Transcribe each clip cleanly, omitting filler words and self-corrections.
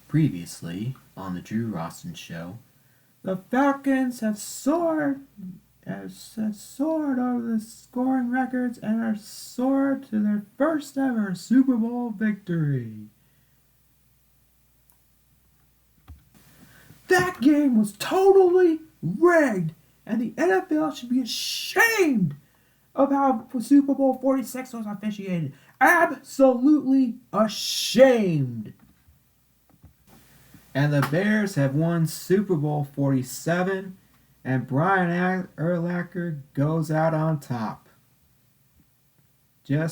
Previously on the Drew Rosten show, the Falcons have soared over the scoring records and are soared to their first ever Super Bowl victory. That game was totally rigged, and the NFL should be ashamed of how Super Bowl 46 was officiated. Absolutely ashamed. And the Bears have won Super Bowl 47, and Brian Urlacher goes out on top. And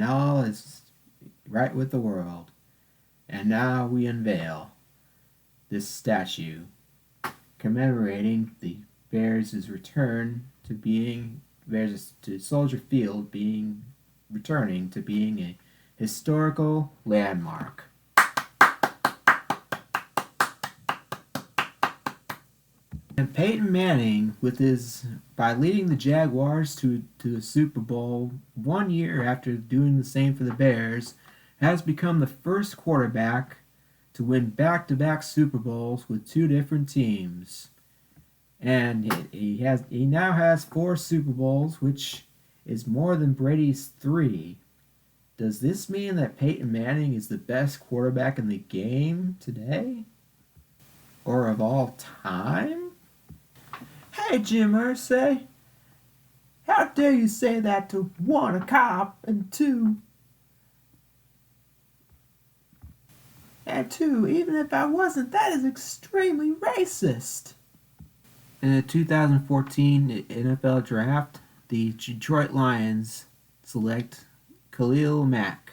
all is right with the world. And now we unveil this statue commemorating the Bears' return to Soldier Field returning to being a historical landmark. And Peyton Manning, by leading the Jaguars to the Super Bowl 1 year after doing the same for the Bears, has become the first quarterback to win back-to-back Super Bowls with two different teams. And he now has 4 Super Bowls, which is more than Brady's 3. Does this mean that Peyton Manning is the best quarterback in the game today? Or of all time? Hey, Jim Irsay, how dare you say that to 1, a cop, and 2, even if I wasn't, that is extremely racist. In the 2014 NFL Draft, the Detroit Lions select Khalil Mack.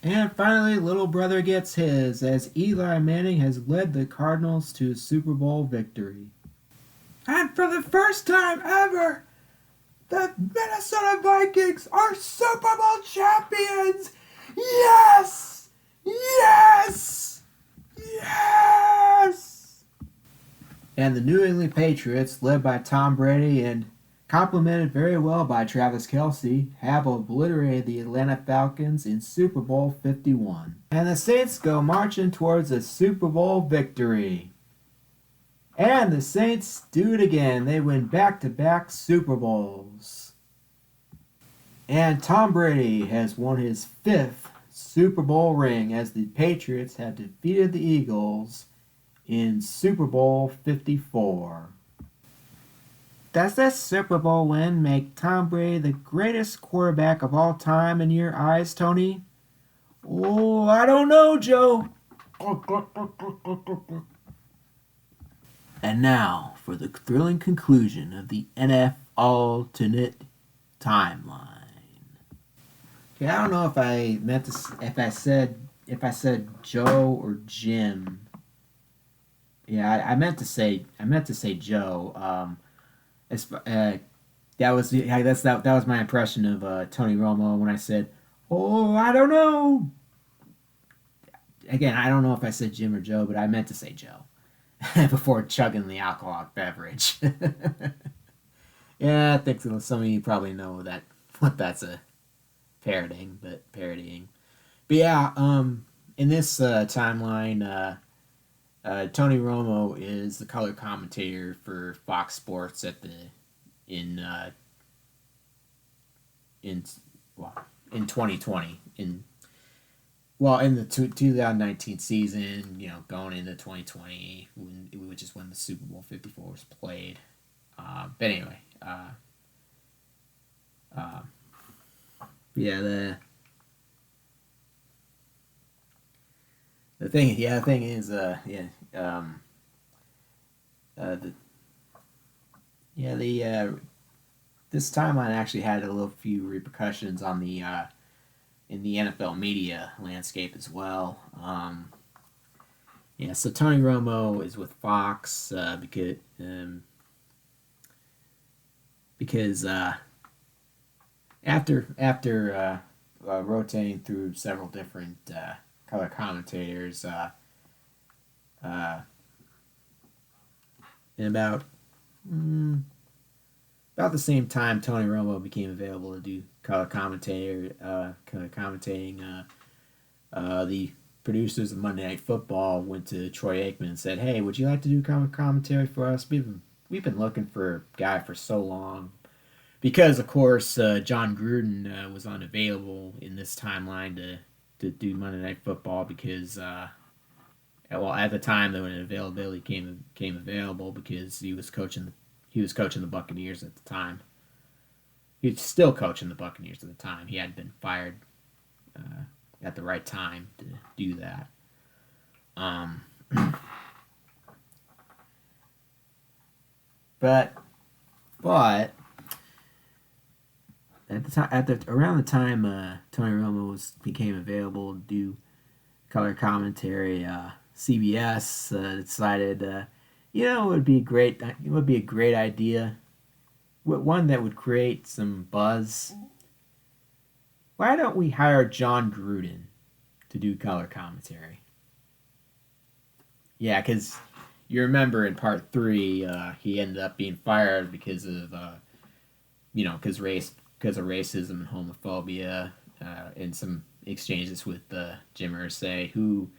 And finally, little brother gets his, as Eli Manning has led the Cardinals to a Super Bowl victory. And for the first time ever, the Minnesota Vikings are Super Bowl champions! Yes! Yes! Yes! And the New England Patriots, led by Tom Brady and complemented very well by Travis Kelce, have obliterated the Atlanta Falcons in Super Bowl 51. And the Saints go marching towards a Super Bowl victory. And the Saints do it again. They win back-to-back Super Bowls. And Tom Brady has won his 5th Super Bowl ring as the Patriots have defeated the Eagles in Super Bowl 54. Does this Super Bowl win make Tom Brady the greatest quarterback of all time in your eyes, Tony? Oh, I don't know, Joe. And now for the thrilling conclusion of the NFaLternate timeline. Okay, I don't know if I said Joe or Jim. Yeah, I meant to say Joe. That was my impression of Tony Romo when I said, "Oh, I don't know." Again, I don't know if I said Jim or Joe, but I meant to say Joe before chugging the alcoholic beverage. Yeah, I think some of you probably know what that's a parodying. But yeah, in this timeline, Tony Romo is the color commentator for Fox Sports in 2020 in the 2019 season, going into 2020, which is when the Super Bowl 54 was played. But anyway, yeah, the thing is, this timeline actually had a little few repercussions on the in the NFL media landscape as well. So Tony Romo is with Fox because after rotating through several different color commentators, in about the same time Tony Romo became available to do color commentating. the producers of Monday Night Football went to Troy Aikman and said, "Hey, would you like to do commentary for us? We've been looking for a guy for so long." Because of course John Gruden was unavailable in this timeline to do Monday Night Football because well at the time when availability came available because he was coaching the Buccaneers at the time. He was still coaching the Buccaneers at the time. He had been fired uh, at the right time to do that. Um, but but at the time around the time Tony Romo became available to do color commentary, CBS decided it would be great. It would be a great idea, one that would create some buzz. Why don't we hire John Gruden to do color commentary? Yeah, because you remember in part three, he ended up being fired because of because of racism and homophobia, in some exchanges with Jim Irsay, who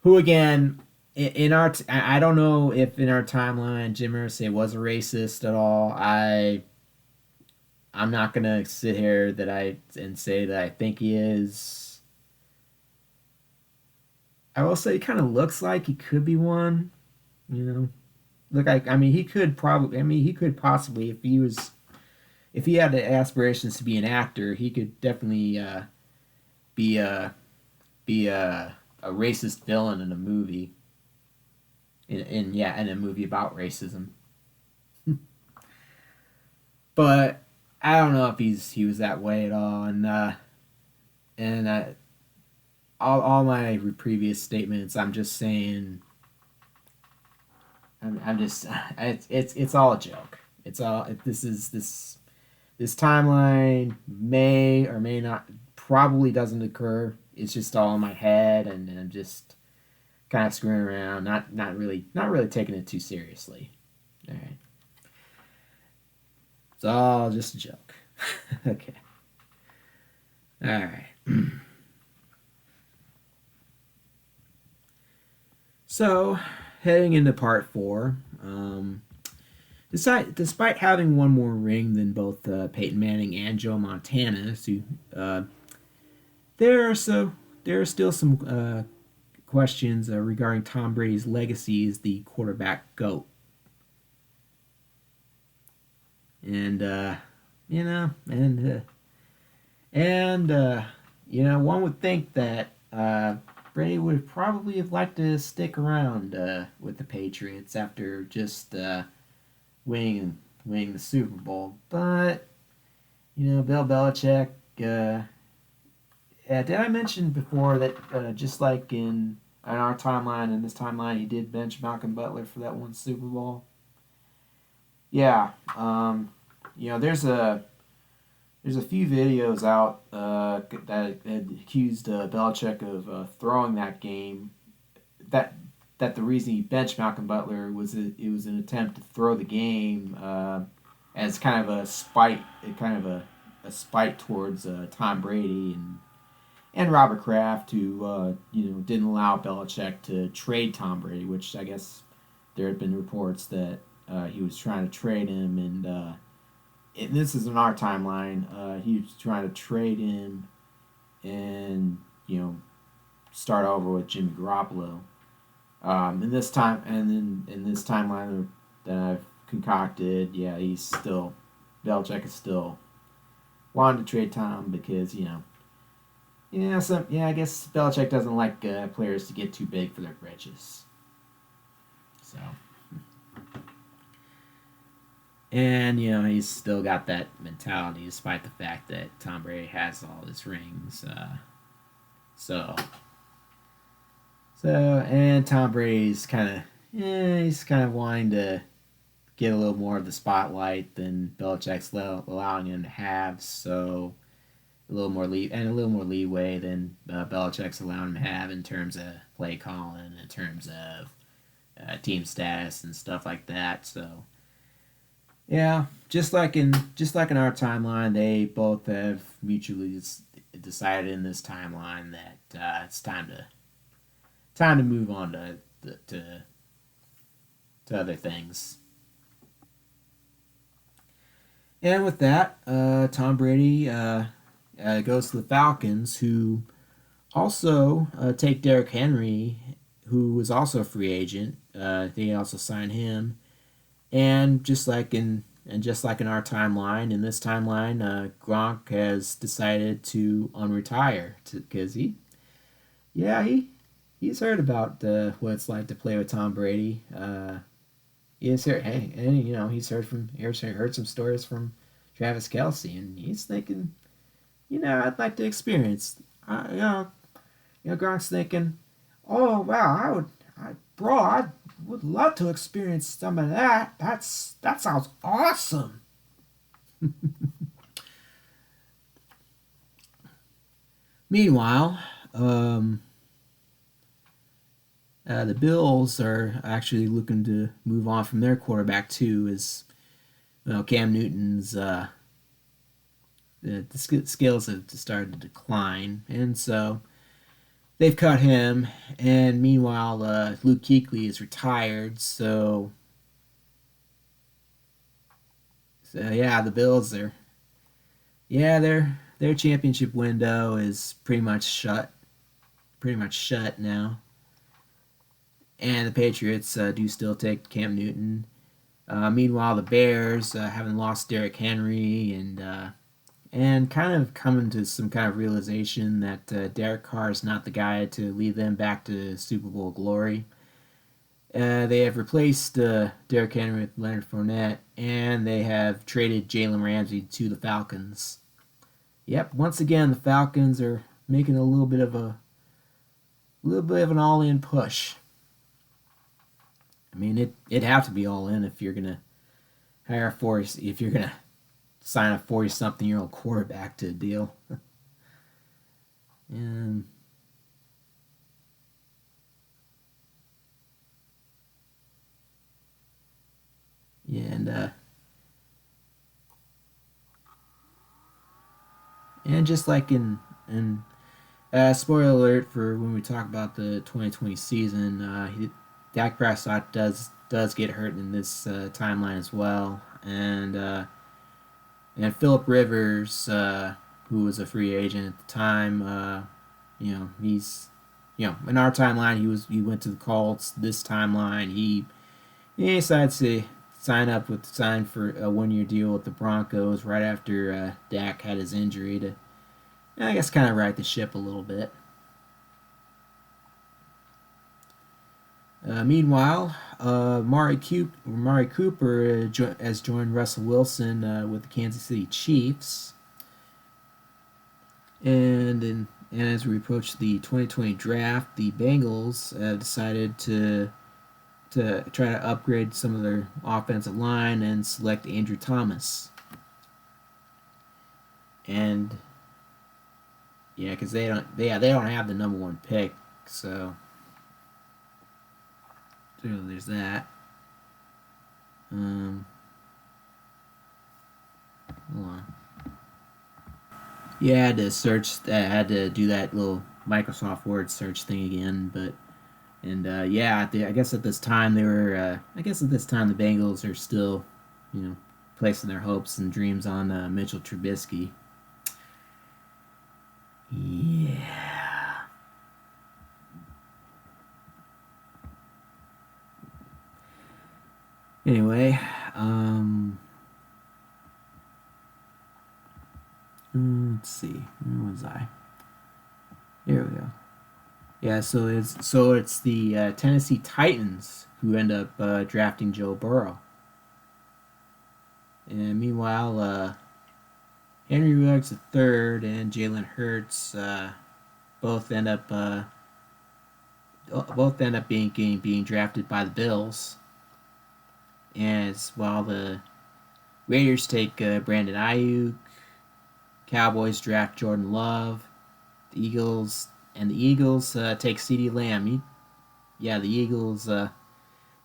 again in our I don't know if in our timeline Jim Irsay was a racist at all. I'm not gonna sit here and say that I think he is. I will say he kind of looks like he could be one. You know, look, I mean, he could probably. I mean, he could possibly, if he had the aspirations to be an actor, he could definitely be a racist villain in a movie. In a movie about racism. But I don't know if he was that way at all, and all my previous statements, I'm just saying, I'm just it's all a joke. It's all this timeline may or may not, probably doesn't occur. It's just all in my head, and I'm just kind of screwing around, not really taking it too seriously. All right, it's all just a joke. Okay, all right. So, heading into part four, despite having one more ring than both Peyton Manning and Joe Montana, uh, there are there are still some questions regarding Tom Brady's legacy as the quarterback GOAT, and you know, and one would think that Brady would probably have liked to stick around with the Patriots after just winning the Super Bowl, but Bill Belichick. Did I mention before that just like in our timeline, in this timeline, he did bench Malcolm Butler for that one Super Bowl? Yeah, there's a few videos out that had accused Belichick of throwing that game. That the reason he benched Malcolm Butler was it was an attempt to throw the game as kind of a spite, a spite towards Tom Brady and Robert Kraft, who didn't allow Belichick to trade Tom Brady, which I guess there had been reports that he was trying to trade him, and this is in our timeline. He was trying to trade him and start over with Jimmy Garoppolo. In this time, and then in this timeline that I've concocted, yeah, Belichick is still wanting to trade Tom because I guess Belichick doesn't like players to get too big for their britches. So, and he's still got that mentality despite the fact that Tom Brady has all his rings. So and Tom Brady's he's kind of wanting to get a little more of the spotlight than Belichick's allowing him to have. So a little more leeway than Belichick's allowing him to have in terms of play calling, in terms of team status and stuff like that. So yeah, just like in our timeline, they both have mutually decided in this timeline that it's time to move on to other things. And with that, Tom Brady goes to the Falcons, who also take Derrick Henry, who was also a free agent. They also signed him, and just like in our timeline, in this timeline, Gronk has decided to unretire because he's heard about what it's like to play with Tom Brady. He's heard, hey, and he's heard some stories from Travis Kelsey, and he's thinking, I'd like to experience. Gronk's thinking, oh wow, I would love to experience some of that. That sounds awesome. Meanwhile, the Bills are actually looking to move on from their quarterback too, as Cam Newton's the skills have started to decline, and so they've cut him. And meanwhile, Luke Kuechly is retired, so yeah, the Bills are their championship window is pretty much shut now. And the Patriots do still take Cam Newton. Meanwhile, the Bears haven't lost Derrick Henry, and kind of coming to some kind of realization that Derek Carr is not the guy to lead them back to Super Bowl glory. They have replaced Derrick Henry with Leonard Fournette, and they have traded Jalen Ramsey to the Falcons. Yep, once again the Falcons are making a little bit of an all-in push. I mean, it'd have to be all in if you're gonna if you're gonna sign a 40-something-year-old quarterback to a deal. and yeah, and just like in spoiler alert for when we talk about the 2020 season, Dak Prescott does get hurt in this timeline as well, and Philip Rivers, who was a free agent at the time, he's in our timeline he went to the Colts. This timeline he decides to sign for a 1 year deal with the Broncos right after Dak had his injury to, I guess, kind of right the ship a little bit. Meanwhile, Mari Cooper has joined Russell Wilson with the Kansas City Chiefs, and as we approach the 2020 draft, the Bengals decided to try to upgrade some of their offensive line and select Andrew Thomas. And yeah, because they don't have the number one pick, so there's that. Hold on. Yeah, I had to search. I had to do that little Microsoft Word search thing again, but I guess at this time they were. I guess at this time the Bengals are still, placing their hopes and dreams on Mitchell Trubisky. Yeah. Anyway, let's see. Where was I? Here we go. Yeah, so it's the Tennessee Titans who end up drafting Joe Burrow. And meanwhile, Henry Ruggs III and Jalen Hurts both end up being drafted by the Bills. And while the Raiders take Brandon Ayuk, Cowboys draft Jordan Love, the Eagles take CeeDee Lamb. The Eagles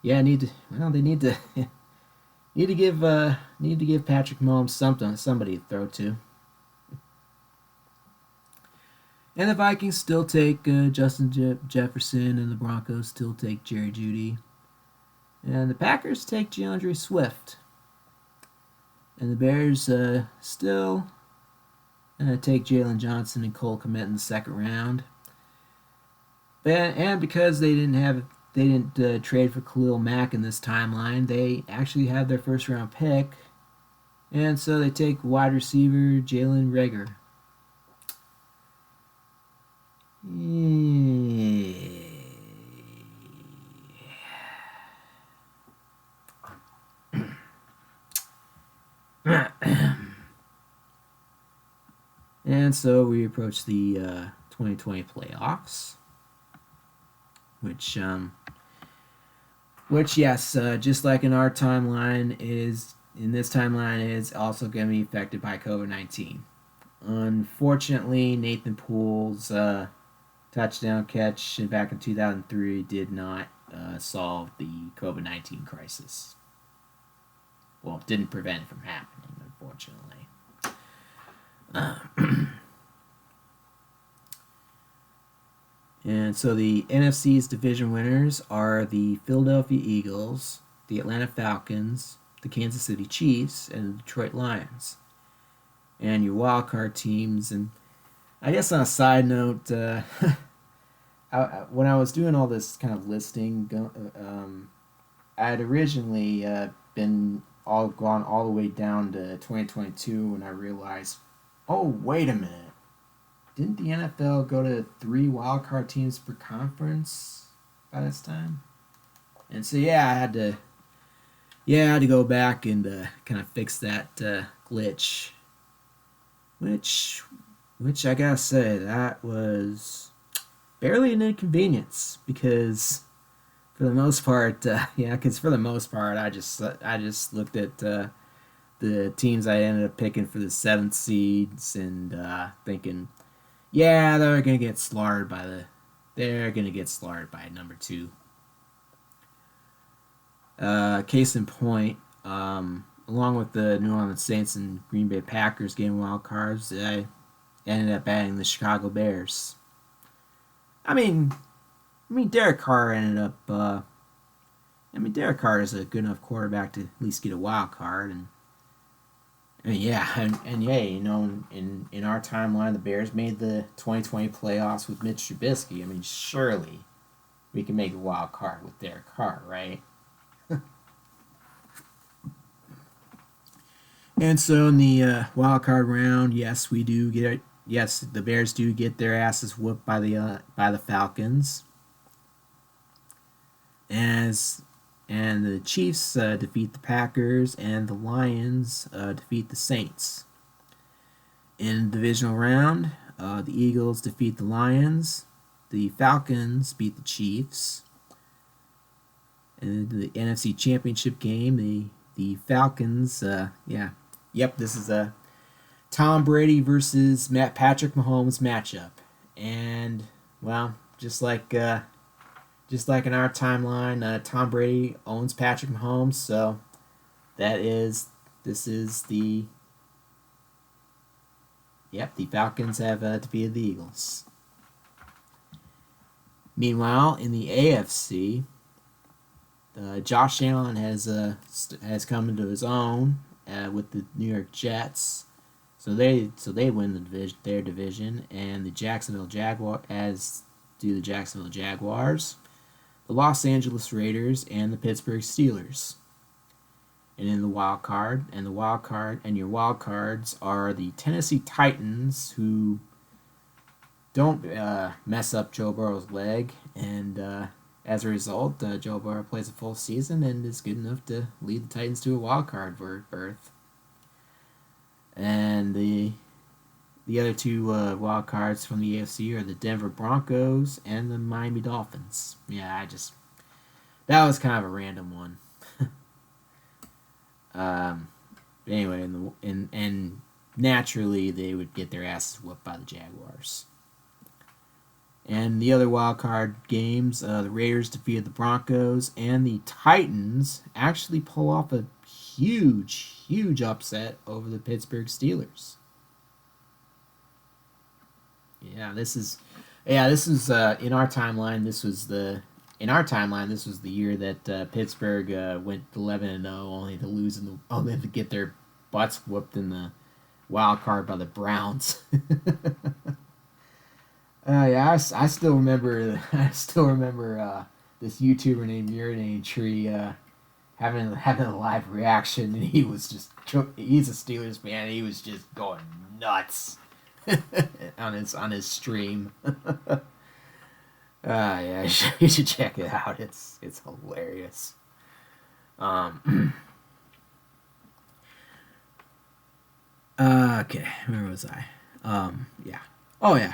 need to need to give Patrick Mahomes somebody to throw to. And the Vikings still take Justin Jefferson, and the Broncos still take Jerry Jeudy. And the Packers take DeAndre Swift. And the Bears still take Jalen Johnson and Cole Kmet in the second round. And because they didn't trade for Khalil Mack in this timeline, they actually have their first round pick, and so they take wide receiver Jalen Reagor. And so we approach the 2020 playoffs, which yes, just like in our timeline this timeline is also going to be affected by COVID-19. Unfortunately, Nathan Poole's touchdown catch back in 2003 did not solve the COVID-19 crisis. Well, it didn't prevent it from happening, unfortunately. And so the NFC's division winners are the Philadelphia Eagles, the Atlanta Falcons, the Kansas City Chiefs, and the Detroit Lions. And your wild card teams. And I guess on a side note, when I was doing all this kind of listing, I had originally gone all the way down to 2022 when I realized, oh, wait a minute. Didn't the NFL go to 3 wildcard teams per conference by this time? And so I had to go back and kind of fix that glitch, which I gotta say that was barely an inconvenience because for the most part, I just looked at the teams I ended up picking for the 7th seeds and thinking, yeah, they're gonna get slaughtered by number 2. Case in point, along with the New Orleans Saints and Green Bay Packers getting wild cards, I ended up adding the Chicago Bears. I mean, Derek Carr Derek Carr is a good enough quarterback to at least get a wild card, and in our timeline, the Bears made the 2020 playoffs with Mitch Trubisky. I mean, surely we can make a wild card with Derek Carr, right? And so in the wild card round, yes, the Bears do get their asses whooped by the Falcons, and the Chiefs defeat the Packers, and the Lions defeat the Saints. In the divisional round, the Eagles defeat the Lions, the Falcons beat the Chiefs. In the NFC Championship game, the Falcons, this is a Tom Brady versus Patrick Mahomes matchup, and well, just like in our timeline, Tom Brady owns Patrick Mahomes, so the Falcons have defeated the Eagles. Meanwhile, in the AFC, Josh Allen has come into his own with the New York Jets, so they win their division, and the Jacksonville Jaguars, the Los Angeles Raiders, and the Pittsburgh Steelers. And in the wild card, your wild cards are the Tennessee Titans, who don't mess up Joe Burrow's leg, and as a result, Joe Burrow plays a full season and is good enough to lead the Titans to a wild card berth. And the other 2 wild cards from the AFC are the Denver Broncos and the Miami Dolphins. Yeah, that was kind of a random one. Anyway, and naturally they would get their asses whooped by the Jaguars. And the other wild card games, the Raiders defeated the Broncos, and the Titans actually pull off a huge upset over the Pittsburgh Steelers. Yeah, this is in our timeline. This was the year that Pittsburgh went 11-0, only to lose only to get their butts whooped in the wild card by the Browns. Yeah, I still remember. I still remember this YouTuber named Urinane Tree having a live reaction, and he's a Steelers fan. And he was just going nuts on his stream. Yeah, you should check it out. It's hilarious. Um, okay, where was I? Yeah. Oh yeah.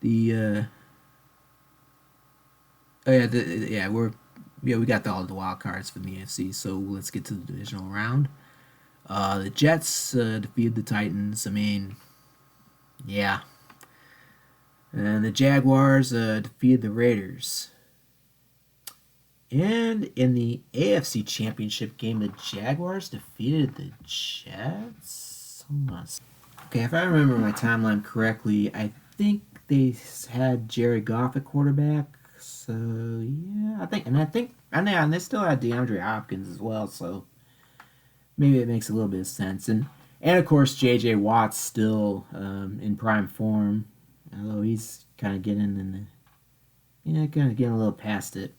The oh yeah, we got all the wild cards from the AFC. So let's get to the divisional round. The Jets defeated the Titans. I mean, yeah. And the Jaguars defeated the Raiders. And in the AFC Championship game, the Jaguars defeated the Jets. Okay, if I remember my timeline correctly, I think they had Jared Goff at quarterback. So yeah, and they still had DeAndre Hopkins as well. So maybe it makes a little bit of sense. And of course, J.J. Watt's still in prime form, although he's kind of getting kind of getting a little past it.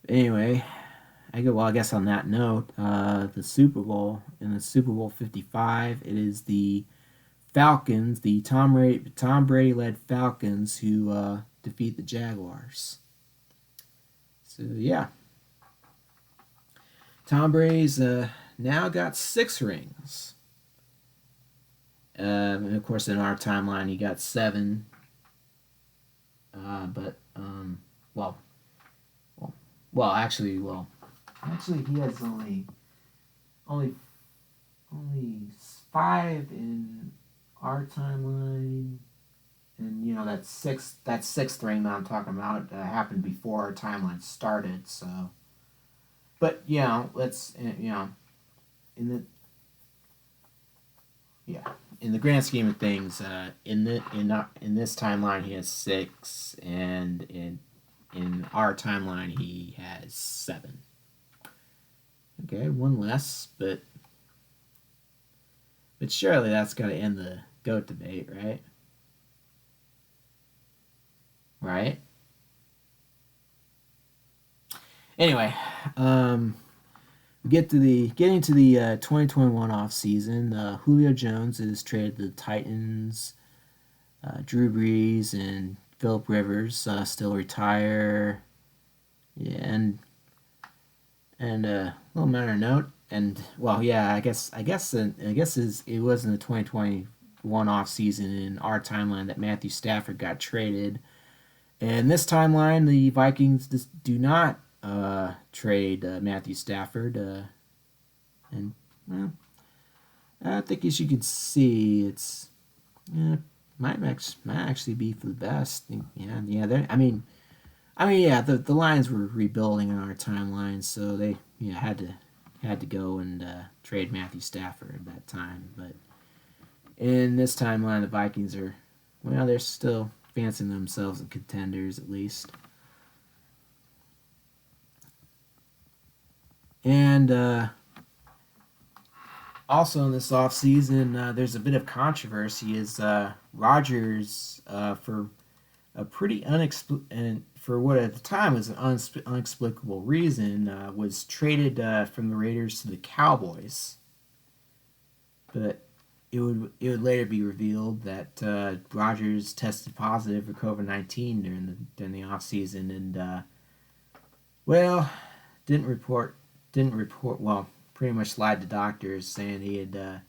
Anyway, I guess on that note, the Super Bowl in the Super Bowl 55, it is the Falcons, the Tom Brady led Falcons, who defeat the Jaguars. So yeah, Tom Brady's now got 6 rings. And of course, in our timeline, he got 7. But well, actually, he has only only 5 in our timeline, and that sixth ring that I'm talking about happened before our timeline started. So, but let's in the yeah in the grand scheme of things, in this timeline he has 6, and in our timeline he has 7. Okay, one less, but surely that's got to end the GOAT debate, right? Right. Anyway, um, getting to the 2021 off season. Julio Jones is traded to the Titans. Drew Brees and Philip Rivers still retire. Yeah, and a little minor note. And well, yeah, it was in the 2021 off season in our timeline that Matthew Stafford got traded. And this timeline, the Vikings just do not trade Matthew Stafford. And well, I think as you can see, it's might actually be for the best. Yeah. Yeah. The Lions were rebuilding on our timeline, so they had to go and trade Matthew Stafford at that time. But in this timeline, the Vikings they're still fancying themselves as contenders at least. And also in this offseason, there's a bit of controversy as Rodgers, for a pretty and for what at the time was an unexplicable reason, was traded from the Raiders to the Cowboys. But it would later be revealed that Rodgers tested positive for COVID-19 during the off season, and well, didn't report well, pretty much lied to doctors saying he had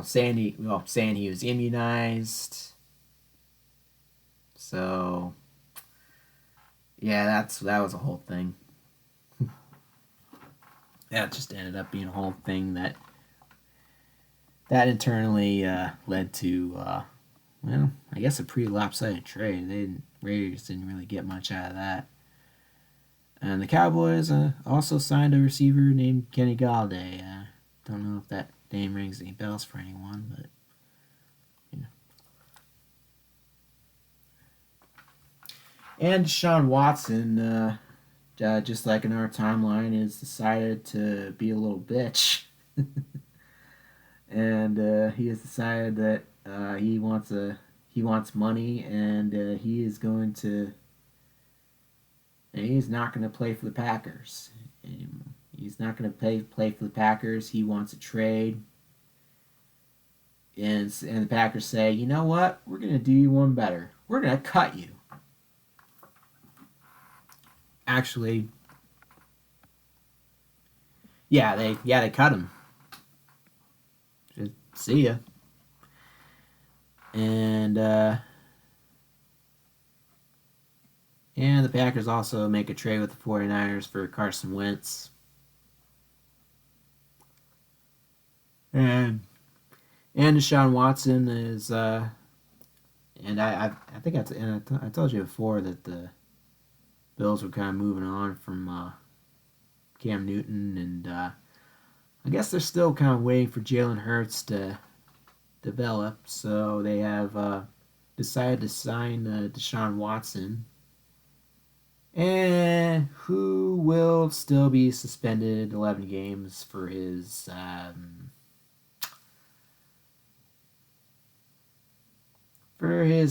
saying he was immunized. So yeah, that was a whole thing. That just ended up being a whole thing that internally led to I guess a pretty lopsided trade. Raiders didn't really get much out of that. And the Cowboys also signed a receiver named Kenny Galladay. Don't know if that name rings any bells for anyone, but And Deshaun Watson, just like in our timeline, has decided to be a little bitch, and he has decided that he wants money, and he is going to and he's not going to play for the Packers anymore. He's not going to play for the Packers. He wants a trade, and the Packers say, you know what? We're going to do you one better. We're going to cut you. Actually, they cut him. Just see ya. And the Packers also make a trade with the 49ers for Carson Wentz. And Deshaun Watson is and I think I told you before that the Bills were kind of moving on from Cam Newton, and I guess they're still kind of waiting for Jalen Hurts to develop. So they have decided to sign Deshaun Watson, and who will still be suspended 11 games for his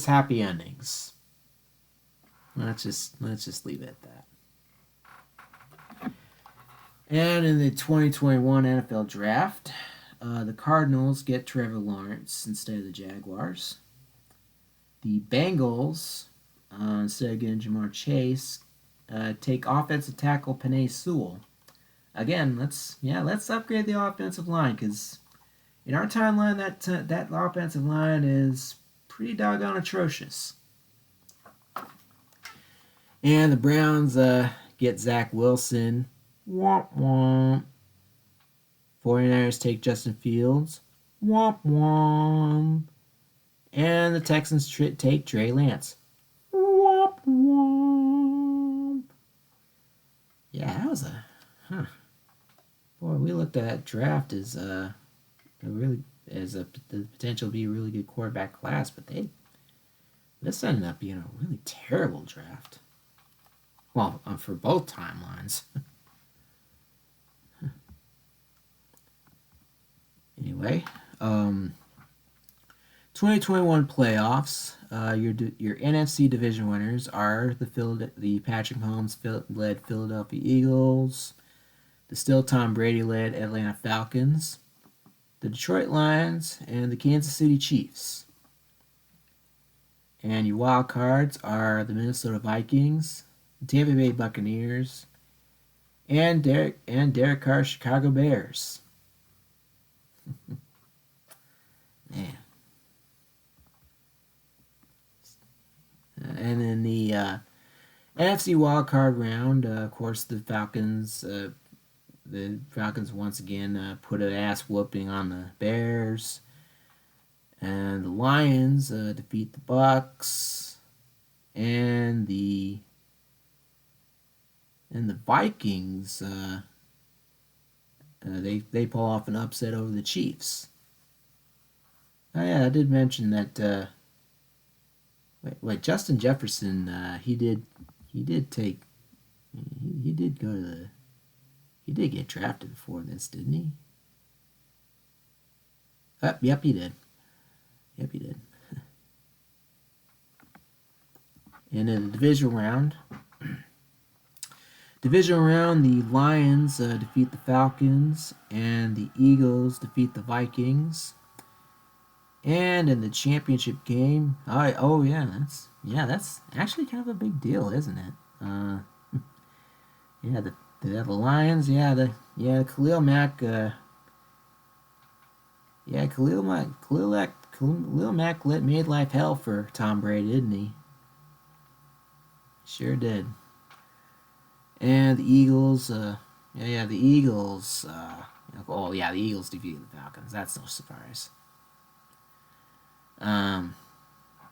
happy endings. Let's just leave it at that. And in the 2021 NFL Draft, the Cardinals get Trevor Lawrence instead of the Jaguars. The Bengals, instead of getting Jamar Chase, take offensive tackle Penei Sewell. Again, let's upgrade the offensive line, because in our timeline that offensive line is pretty doggone atrocious. And the Browns get Zach Wilson. Womp womp. 49ers take Justin Fields. Womp womp. And the Texans take Trey Lance. Womp womp. Yeah, that was boy, we looked at that draft as the potential to be a really good quarterback class, but this ended up being a really terrible draft. Well, for both timelines. Anyway, 2021 playoffs. Your NFC division winners are the Patrick Mahomes led Philadelphia Eagles, the still Tom Brady led Atlanta Falcons, the Detroit Lions, and the Kansas City Chiefs. And your wild cards are the Minnesota Vikings, the Tampa Bay Buccaneers, and Derek Carr's Chicago Bears. Man. And in the NFC wildcard round, of course, the Falcons once again put an ass whooping on the Bears, and the Lions defeat the Bucks, and the Vikings they pull off an upset over the Chiefs. Oh yeah, I did mention that. Wait, Justin Jefferson, he did get drafted before this, didn't he? Yep, he did. Yep, he did. And in the divisional round, the Lions defeat the Falcons, and the Eagles defeat the Vikings. And in the championship game, that's actually kind of a big deal, isn't it? The Lions, Khalil Mack, Khalil Mack made life hell for Tom Brady, didn't he? Sure did. And the Eagles, the Eagles, the Eagles defeated the Falcons. That's no surprise. And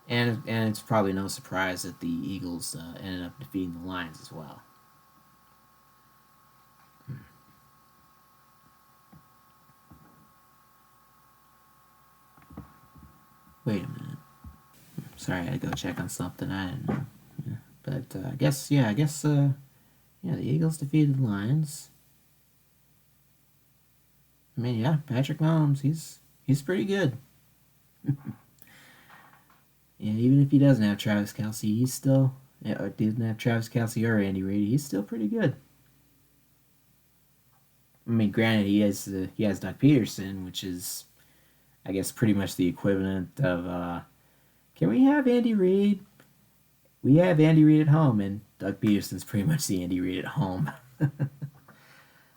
it's probably no surprise that the Eagles ended up defeating the Lions as well. Wait a minute. Sorry, I had to go check on something. I didn't know. Yeah, But yeah, the Eagles defeated the Lions. I mean, yeah, Patrick Mahomes, he's pretty good. And even if he doesn't have Travis Kelce, he's still or didn't have Travis Kelce or Andy Reid, he's still pretty good. I mean, granted, he has Doug Peterson, which is, I guess, pretty much the equivalent of can we have Andy Reid? We have Andy Reid at home, and Doug Peterson's pretty much the Andy Reid at home.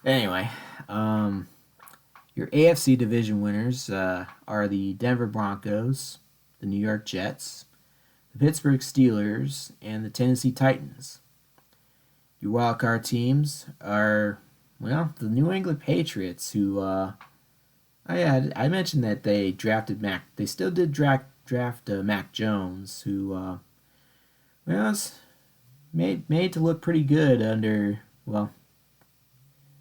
Anyway, your AFC division winners are the Denver Broncos, the New York Jets, the Pittsburgh Steelers, and the Tennessee Titans. Your wildcard teams are, well, the New England Patriots, who, I mentioned that they drafted Mac. They still did draft Mac Jones, who, well, was made to look pretty good under, well,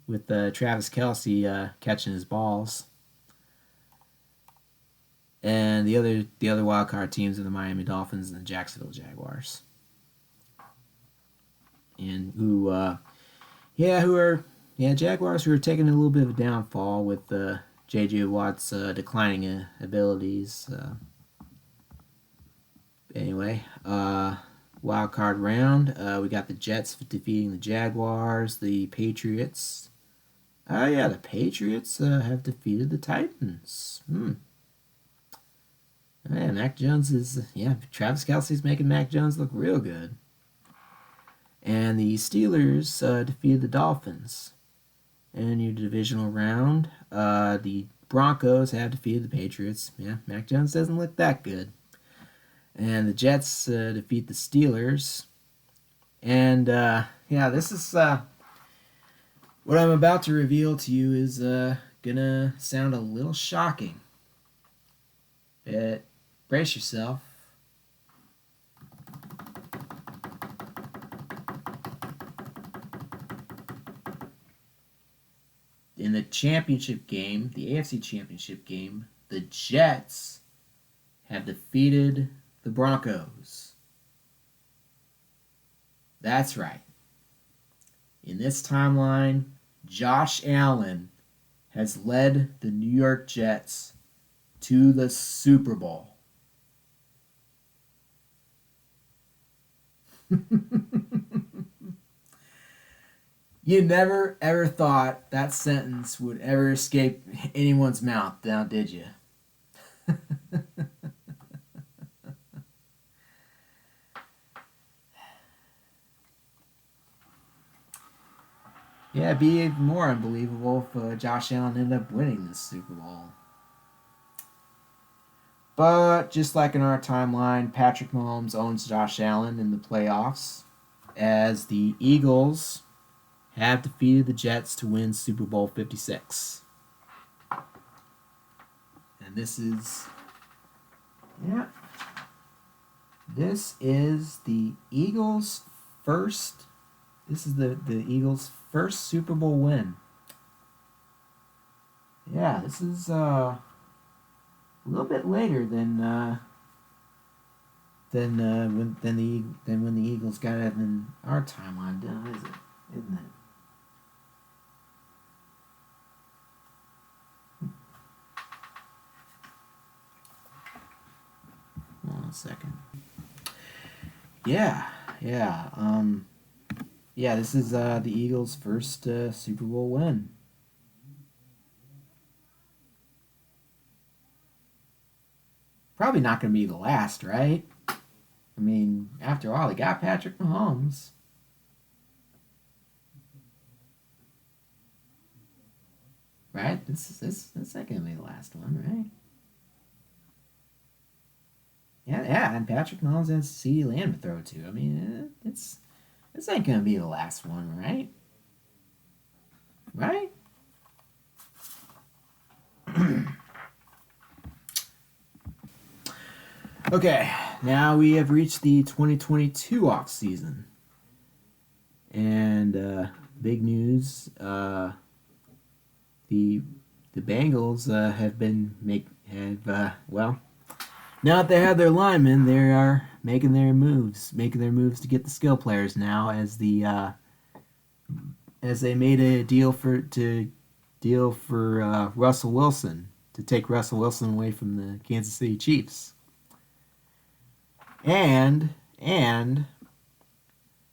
with Travis Kelce catching his balls. And the other wild card teams are the Miami Dolphins and the Jacksonville Jaguars. And Jaguars who are taking a little bit of a downfall with J.J. Watt's declining abilities. Anyway, wild card round, we got the Jets defeating the Jaguars, the Patriots. The Patriots have defeated the Titans. Yeah, Mac Jones Travis Kelce's making Mac Jones look real good. And the Steelers defeated the Dolphins. And your divisional round, the Broncos have defeated the Patriots. Yeah, Mac Jones doesn't look that good. And the Jets defeat the Steelers. And this is what I'm about to reveal to you is gonna sound a little shocking. But brace yourself. In the championship game, the AFC championship game, the Jets have defeated the Broncos. That's right. In this timeline, Josh Allen has led the New York Jets to the Super Bowl. You never ever thought that sentence would ever escape anyone's mouth, now did you? Yeah, it'd be even more unbelievable if Josh Allen ended up winning this Super Bowl. But just like in our timeline, Patrick Mahomes owns Josh Allen in the playoffs as the Eagles have defeated the Jets to win Super Bowl 56. And this is the Eagles' first. This is the Eagles' first Super Bowl win. Yeah, this is a little bit later than when the Eagles got it in our timeline, isn't it? Hold on a second. Yeah. This is the Eagles' first Super Bowl win. Probably not going to be the last, right? I mean, after all, they got Patrick Mahomes. Right? This not going to be the last one, right? Yeah, and Patrick Mahomes has CeeDee Lamb to throw to. I mean, this ain't going to be the last one, right? Right? Okay, now we have reached the 2022 off season, and big news: the Bengals have Now that they have their linemen, they are making their moves to get the skill players now. As they made a deal for Russell Wilson to take Russell Wilson away from the Kansas City Chiefs, and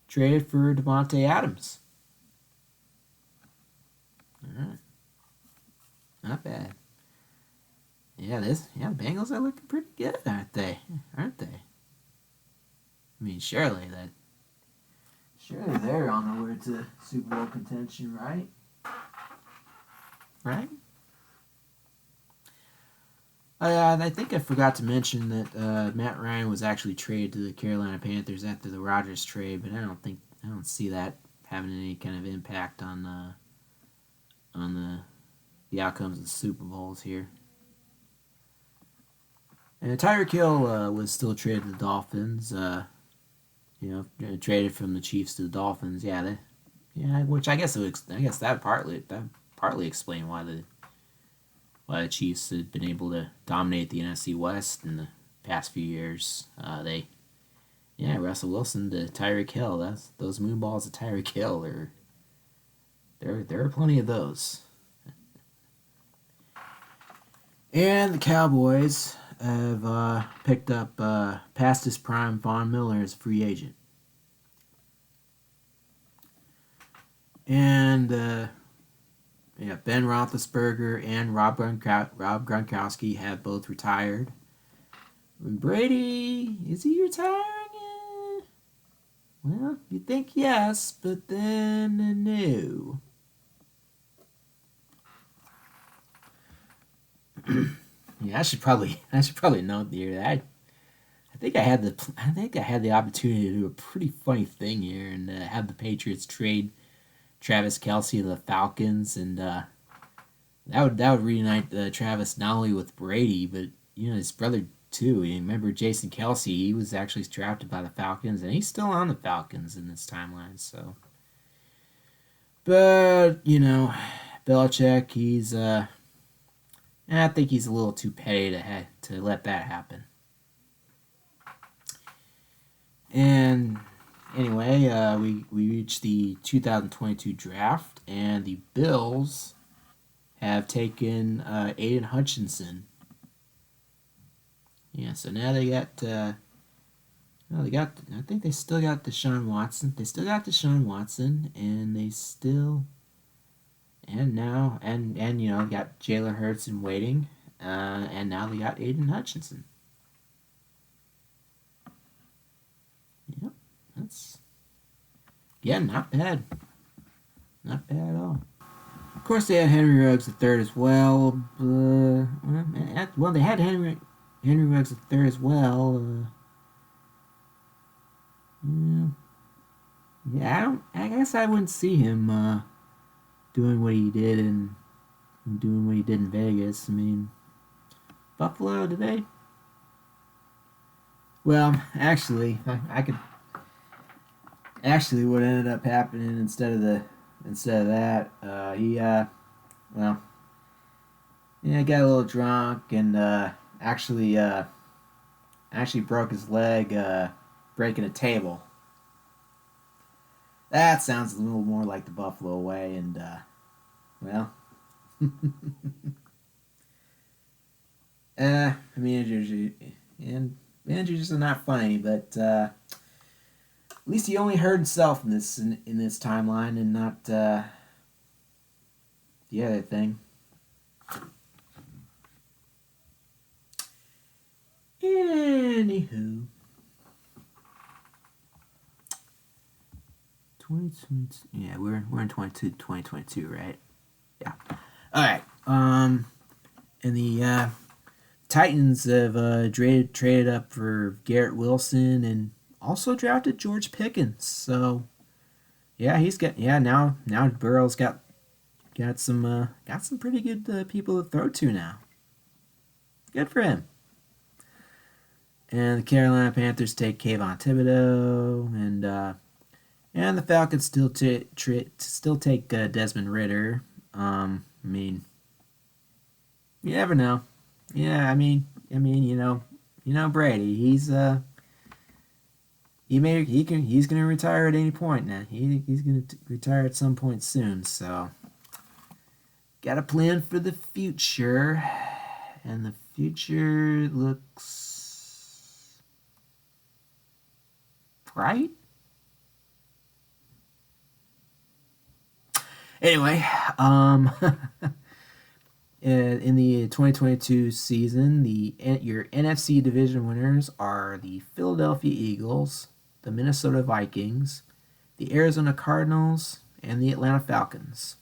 traded for Devontae Adams. All right, not bad. The Bengals are looking pretty good, aren't they? Aren't they? I mean, surely they're on the way to Super Bowl contention, right? Right? I think I forgot to mention that Matt Ryan was actually traded to the Carolina Panthers after the Rodgers trade, but I don't see that having any kind of impact on the outcomes of the Super Bowls here. And Tyreek Hill was still traded to the Dolphins. Traded from the Chiefs to the Dolphins. Which I guess that partly explain why the Chiefs had been able to dominate the NFC West in the past few years. Russell Wilson to Tyreek Hill. Those moonballs to Tyreek Hill there are plenty of those. And the Cowboys have picked up past his prime Von Miller as a free agent. And Ben Roethlisberger and Rob Gronkowski have both retired. Brady, is he retiring? Well, you think yes, but then no. I should probably note here that I think I had the opportunity to do a pretty funny thing here and have the Patriots trade Travis Kelce to the Falcons, and that would reunite Travis not only with Brady but his brother too. You remember Jason Kelce? He was actually drafted by the Falcons, and he's still on the Falcons in this timeline. So, but Belichick, I think he's a little too petty to let that happen. And anyway, we reached the 2022 draft, and the Bills have taken Aiden Hutchinson. So now they got. I think they still got Deshaun Watson. And they still. And now, and got Jalen Hurts in waiting, and now they got Aiden Hutchinson. Yep, that's not bad, not bad at all. Of course, they had Henry Ruggs III as well. They had Henry Ruggs III as well. I guess I wouldn't see him. Doing what he did in Vegas. I mean, Buffalo, did they? Well, actually, what ended up happening instead of that, he got a little drunk and actually broke his leg breaking a table. That sounds a little more like the Buffalo way, and, managers are not funny, but at least he only hurt himself in this timeline and not the other thing. Anywho. 2022. Yeah, we're in 2022, right? Yeah. All right. And the Titans have traded up for Garrett Wilson and also drafted George Pickens. So now Burrow's got some pretty good people to throw to now. Good for him. And the Carolina Panthers take Kayvon Thibodeau, and the Falcons still take Desmond Ridder. I mean, you never know. Yeah, I mean, Brady. He's gonna retire at any point now. He's gonna retire at some point soon. So got a plan for the future, and the future looks bright. Anyway, in the 2022 season, your NFC division winners are the Philadelphia Eagles, the Minnesota Vikings, the Arizona Cardinals, and the Atlanta Falcons.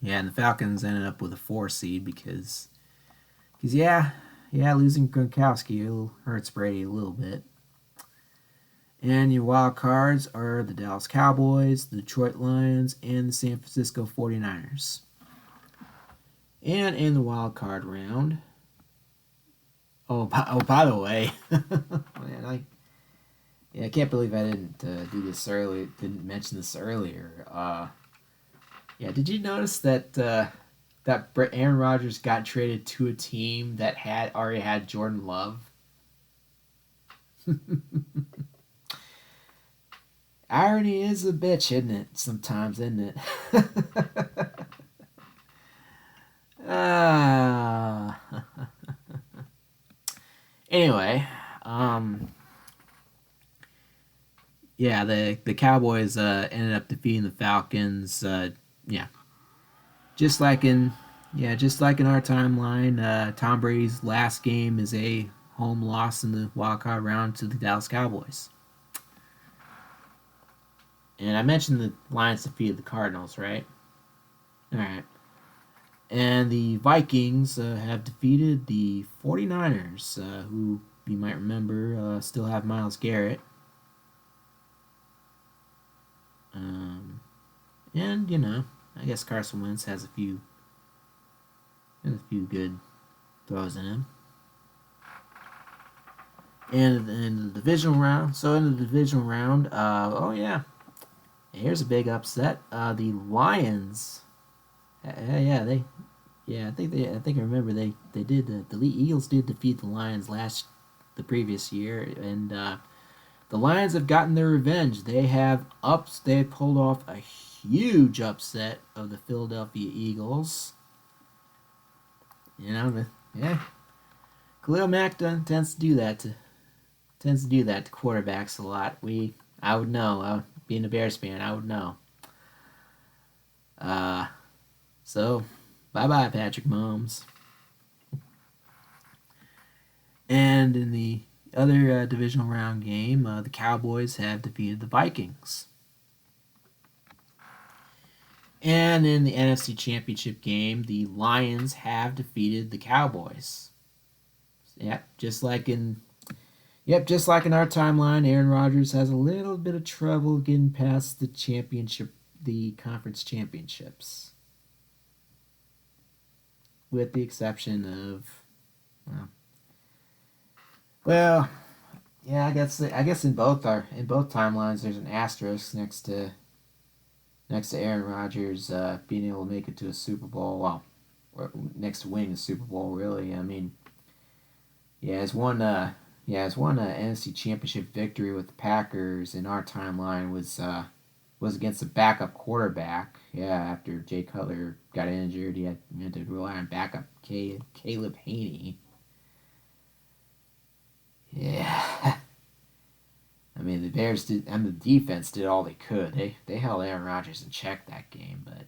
Yeah, and the Falcons ended up with a 4 seed because losing Gronkowski hurts Brady a little bit. And your wild cards are the Dallas Cowboys, the Detroit Lions, and the San Francisco 49ers. And in the wild card round, by the way, man, I can't believe I didn't do this early. Didn't mention this earlier. Did you notice that Aaron Rodgers got traded to a team that already had Jordan Love? Irony is a bitch, isn't it? Sometimes, isn't it? Anyway, the Cowboys ended up defeating the Falcons. Just like in our timeline, Tom Brady's last game is a home loss in the wild card round to the Dallas Cowboys. And I mentioned the Lions defeated the Cardinals, right? All right. And the Vikings have defeated the 49ers, who you might remember still have Myles Garrett. And I guess Carson Wentz has a few good throws in him. And in the divisional round, here's a big upset. The Lions, I remember they did the Eagles did defeat the Lions the previous year, and the Lions have gotten their revenge. They pulled off a huge upset of the Philadelphia Eagles. Khalil Mack tends to do that to quarterbacks a lot. I would know. Being a Bears fan, I would know. So bye-bye, Patrick Mahomes. And in the other divisional round game, the Cowboys have defeated the Vikings. And in the NFC Championship game, the Lions have defeated the Cowboys. Just like in our timeline, Aaron Rodgers has a little bit of trouble getting past the conference championships. With the exception of, I guess in both timelines there's an asterisk next to Aaron Rodgers being able to make it to a Super Bowl. Well, or next to winning the Super Bowl, really. I mean, his one NFC Championship victory with the Packers in our timeline was against a backup quarterback. After Jay Cutler got injured, he had to rely on backup Caleb Haney. Yeah. I mean, the Bears did, and the defense did all they could. They held Aaron Rodgers in check that game, but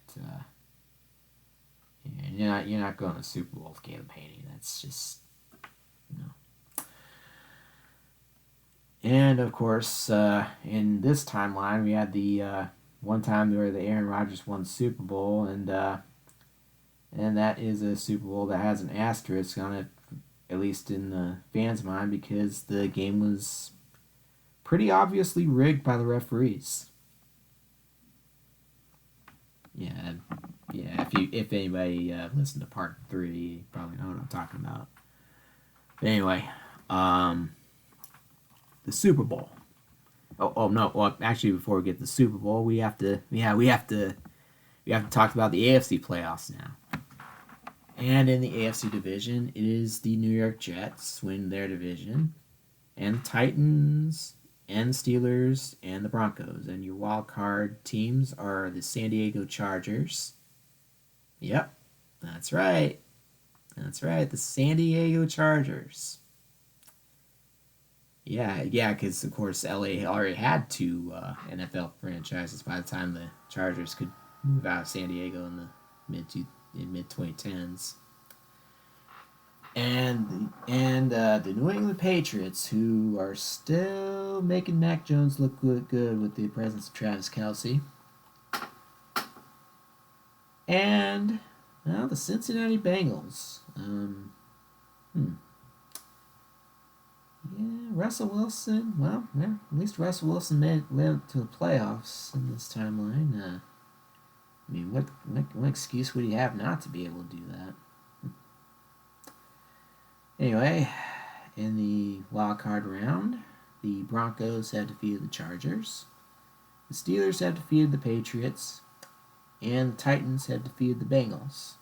you're not going to the Super Bowl with Caleb Haney. That's just And of course, in this timeline, we had the one time where the Aaron Rodgers won the Super Bowl, and that is a Super Bowl that has an asterisk on it, at least in the fans' mind, because the game was pretty obviously rigged by the referees. If anybody listened to part 3, you probably know what I'm talking about. But anyway, the Super Bowl. Oh no! Well, actually, before we get to the Super Bowl, we have to talk about the AFC playoffs now. And in the AFC division, it is the New York Jets win their division, and the Titans, and Steelers, and the Broncos. And your wild card teams are the San Diego Chargers. Yep, that's right. That's right, the San Diego Chargers. Yeah, because of course LA already had two NFL franchises by the time the Chargers could move out of San Diego in the mid 2010s. And the New England Patriots, who are still making Mac Jones look good with the presence of Travis Kelce, and well, the Cincinnati Bengals. Yeah, Russell Wilson. Well, yeah, at least Russell Wilson went to the playoffs in this timeline. I mean, what excuse would he have not to be able to do that? Anyway, in the wild card round, the Broncos have defeated the Chargers, the Steelers have defeated the Patriots, and the Titans have defeated the Bengals.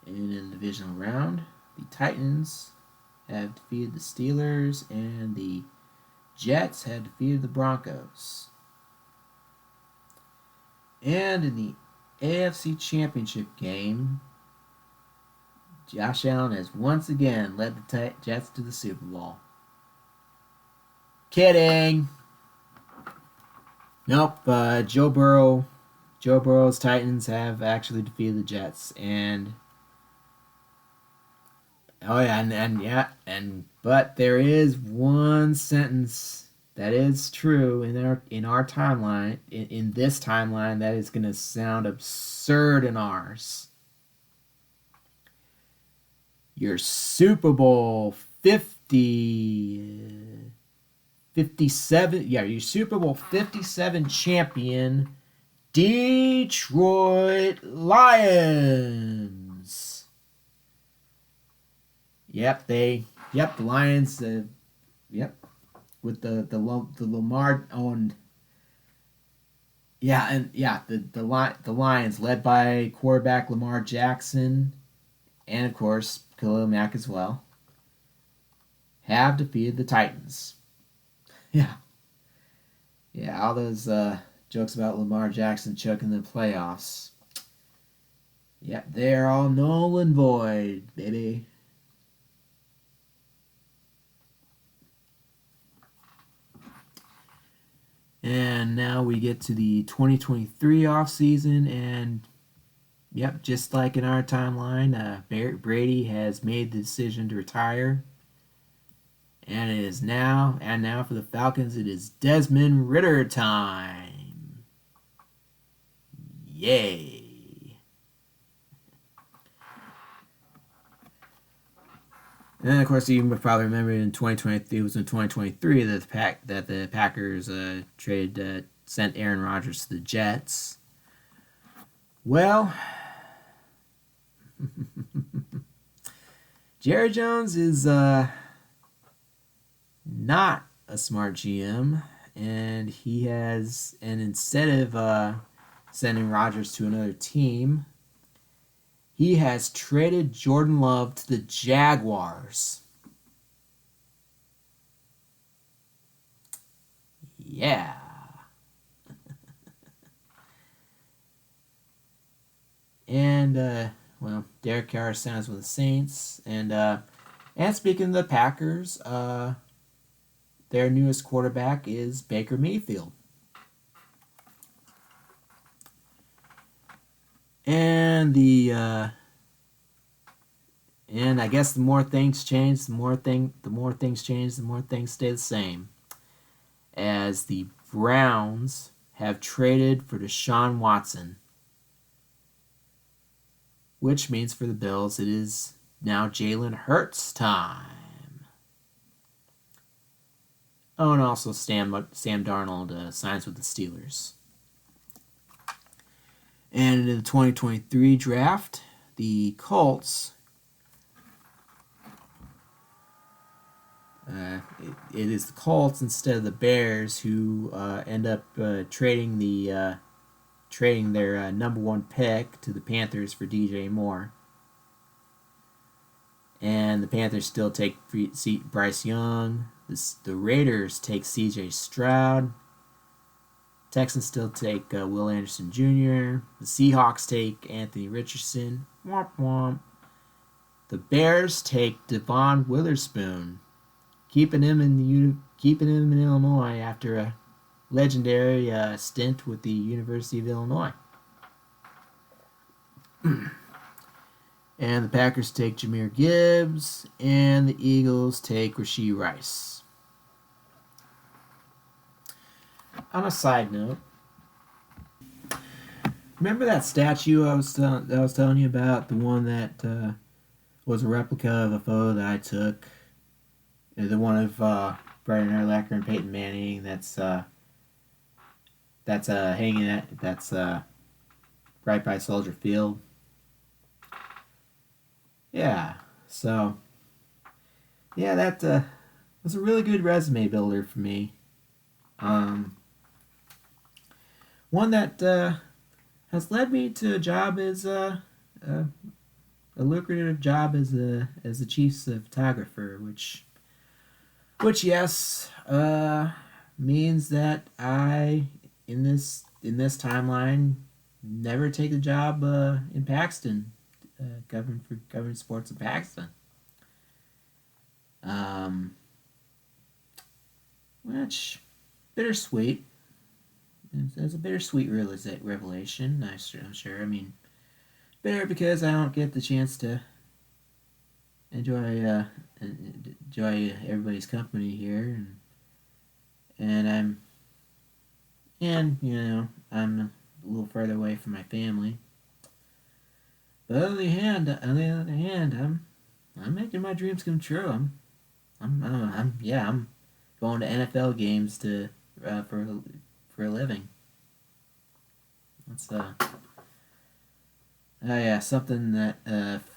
And in the divisional round, the Titans have defeated the Steelers, and the Jets have defeated the Broncos. And in the AFC Championship game, Josh Allen has once again led the Jets to the Super Bowl. Kidding! Nope, Joe Burrow's Titans have actually defeated the Jets, and oh yeah, but there is one sentence that is true in our timeline, in this timeline, that is going to sound absurd in ours. Your Super Bowl 57, yeah, your Super Bowl 57 champion, Detroit Lions. Yep, the Lions, with the Lamar owned. Yeah, and yeah, the Lions led by quarterback Lamar Jackson, and of course Khalil Mack as well, have defeated the Titans. Yeah, all those jokes about Lamar Jackson choking the playoffs. Yep, they're all null and void, baby. And now we get to the 2023 offseason, and yep, just like in our timeline, Brady has made the decision to retire. And it is now for the Falcons, it is Desmond Ridder time. Yay. And then, of course, you probably remember in 2023, it was in 2023 that the Packers sent Aaron Rodgers to the Jets. Well, Jerry Jones is not a smart GM, and instead of sending Rodgers to another team, he has traded Jordan Love to the Jaguars. Yeah. And well, Derek Carr signs with the Saints, and speaking of the Packers, their newest quarterback is Baker Mayfield. And and I guess the more things change, the more things stay the same. As the Browns have traded for Deshaun Watson, which means for the Bills it is now Jalen Hurts time. Oh, and also Sam Darnold signs with the Steelers. And in the 2023 draft, the Colts, it is the Colts instead of the Bears who end up trading their number one pick to the Panthers for DJ Moore. And the Panthers still take Bryce Young. The Raiders take C.J. Stroud. Texans still take Will Anderson Jr. The Seahawks take Anthony Richardson. Womp womp. The Bears take Devon Witherspoon, keeping him in Illinois after a legendary stint with the University of Illinois. And the Packers take Jahmyr Gibbs, and the Eagles take Rashee Rice. On a side note, remember that statue I was telling you about, the one that was a replica of a photo that I took, the one of Brian Urlacher and Peyton Manning. That's hanging right by Soldier Field. Yeah, so that was a really good resume builder for me. One that has led me to a job as a lucrative job as a Chiefs photographer, which yes means that I in this timeline never take a job in Paxton, covering sports in Paxton. Which bittersweet. It's a bittersweet revelation. I'm sure. I mean, bitter because I don't get the chance to enjoy everybody's company here, and I'm a little further away from my family. But on the other hand, I'm making my dreams come true. I'm going to NFL games for a living. That's something that if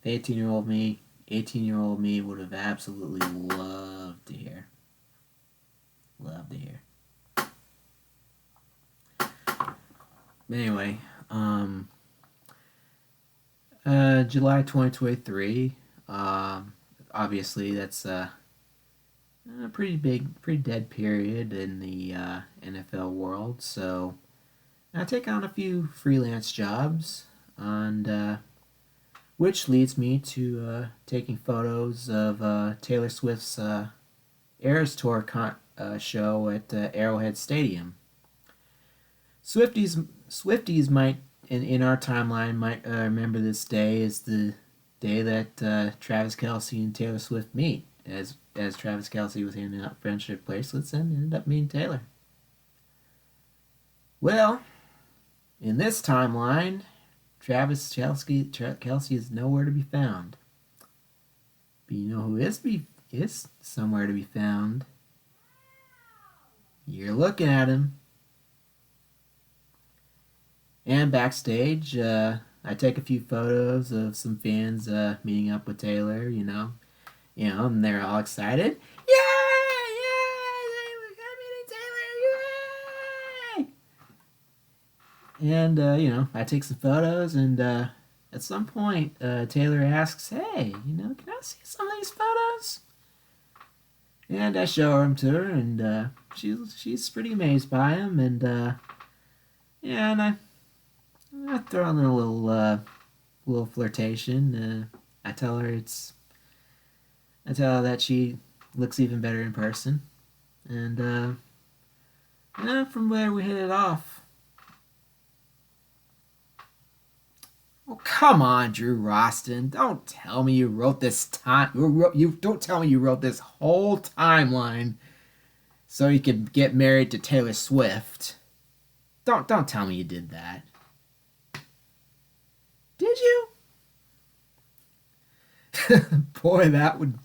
18-year-old me would have absolutely loved to hear. But anyway, July 2023. Obviously, that's a pretty dead period in the NFL world. So I take on a few freelance jobs, and which leads me to taking photos of Taylor Swift's Eras Tour show at Arrowhead Stadium. Swifties might in our timeline might remember this day as the day that Travis Kelce and Taylor Swift meet, as Travis Kelce was handing out friendship bracelets and ended up meeting Taylor. Well, in this timeline, Travis Kelce is nowhere to be found. But you know who is somewhere to be found? You're looking at him. And backstage, I take a few photos of some fans meeting up with Taylor, and they're all excited. Yay! We're meeting Taylor! Yay! And, I take some photos, and at some point, Taylor asks, hey, can I see some of these photos? And I show them to her, and she's pretty amazed by them, and I throw in a little flirtation. I tell her that she looks even better in person, and from there we hit it off. Oh, come on, Drew Rosten! Don't tell me you wrote this don't tell me you wrote this whole timeline so you could get married to Taylor Swift. Don't tell me you did that. Did you? Boy, that would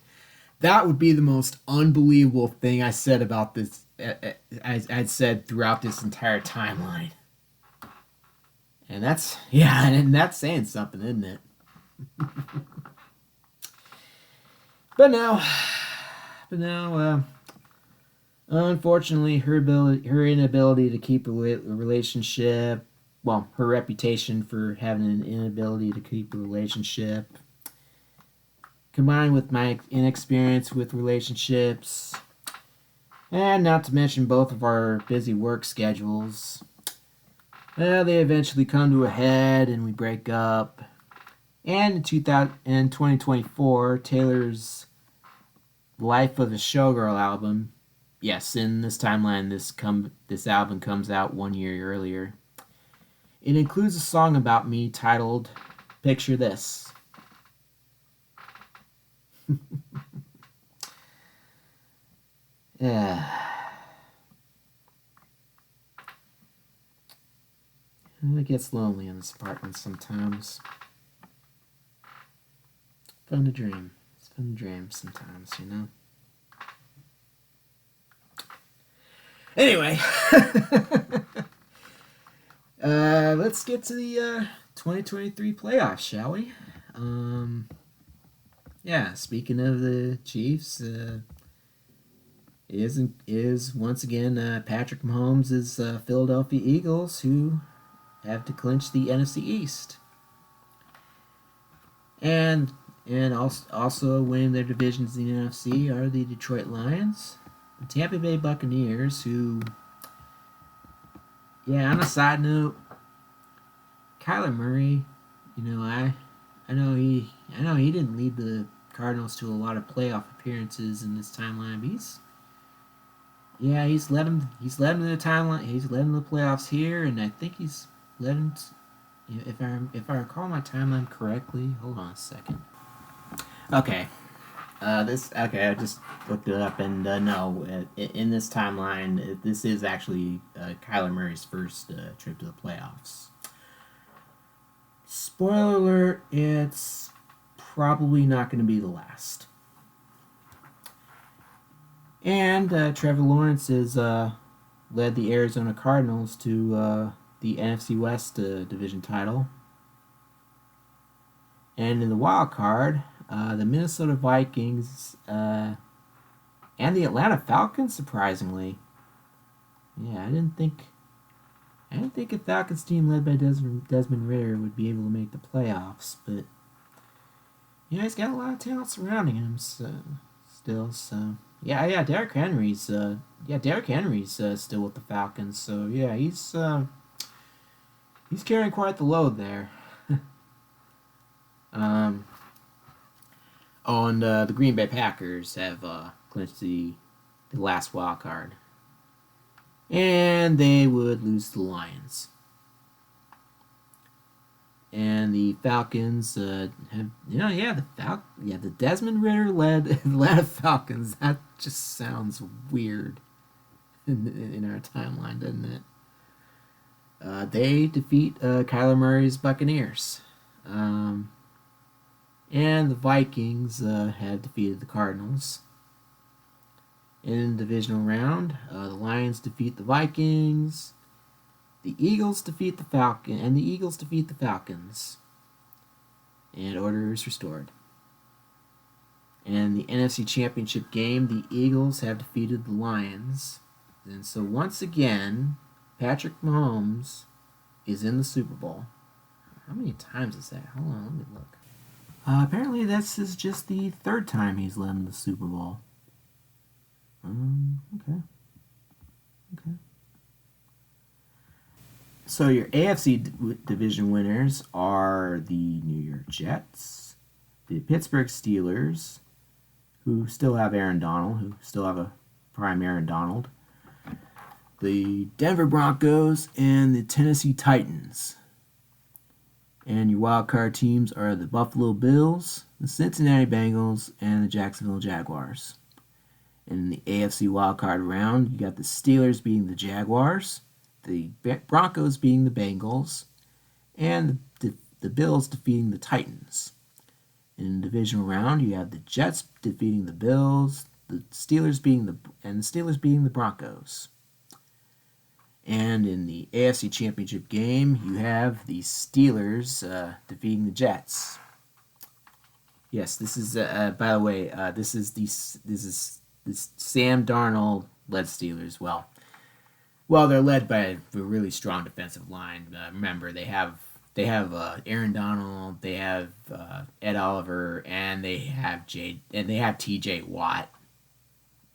be the most unbelievable thing I said about this. I'd said throughout this entire timeline, and that's saying something, isn't it? But now, unfortunately, her inability to keep a relationship her reputation for having an inability to keep a relationship, combined with my inexperience with relationships, and not to mention both of our busy work schedules, well, they eventually come to a head and we break up. And in 2024, Taylor's Life of a Showgirl album, yes, in this timeline, this album comes out 1 year earlier. It includes a song about me titled Picture This. Yeah. It gets lonely in this apartment sometimes. Fun to dream. It's fun to dream sometimes, you know? Anyway, let's get to the 2023 playoffs, shall we? Yeah, speaking of the Chiefs, is once again Patrick Mahomes' Philadelphia Eagles, who have to clinch the NFC East, and also winning their divisions in the NFC are the Detroit Lions, the Tampa Bay Buccaneers, who, yeah, on a side note, Kyler Murray, I know he didn't lead the Cardinals to a lot of playoff appearances in this timeline, but he's led them to the timeline. He's led them to the playoffs here, and I think he's led them to, if I recall my timeline correctly. Hold on a second. Okay. I just looked it up, and no, in this timeline, this is actually Kyler Murray's first trip to the playoffs. Spoiler alert, it's probably not going to be the last. And Trevor Lawrence has led the Arizona Cardinals to the NFC West division title. And in the wild card, the Minnesota Vikings and the Atlanta Falcons, surprisingly. Yeah, I didn't think a Falcons team led by Desmond Ridder would be able to make the playoffs, but he's got a lot of talent surrounding him, so Derrick Henry's still with the Falcons, so yeah, he's carrying quite the load there. And the Green Bay Packers have clinched the last wild card, and they would lose to the Lions. And the Falcons have, the Desmond Ridder led Atlanta Falcons. That just sounds weird in our timeline, doesn't it? They defeat Kyler Murray's Buccaneers. And the Vikings have defeated the Cardinals. In the divisional round, the Lions defeat the Vikings. The Eagles defeat the Falcons. And order is restored. And the NFC Championship game, the Eagles have defeated the Lions. And so once again, Patrick Mahomes is in the Super Bowl. How many times is that? Hold on, let me look. Apparently this is just the third time he's led in the Super Bowl. Okay. So your AFC division winners are the New York Jets, the Pittsburgh Steelers, who still have Aaron Donald, who still have a prime Aaron Donald, the Denver Broncos, and the Tennessee Titans. And your wildcard teams are the Buffalo Bills, the Cincinnati Bengals, and the Jacksonville Jaguars. And in the AFC wildcard round, you got the Steelers beating the Jaguars, the Broncos beating the Bengals, and the Bills defeating the Titans. In the divisional round, you have the Jets defeating the Bills, the Steelers beating the Broncos. And in the AFC Championship game, you have the Steelers defeating the Jets. Yes, this is by the way, this is Sam Darnold led Steelers. Well, Well, they're led by a really strong defensive line. Remember, they have Aaron Donald, they have Ed Oliver, and they have T.J. Watt.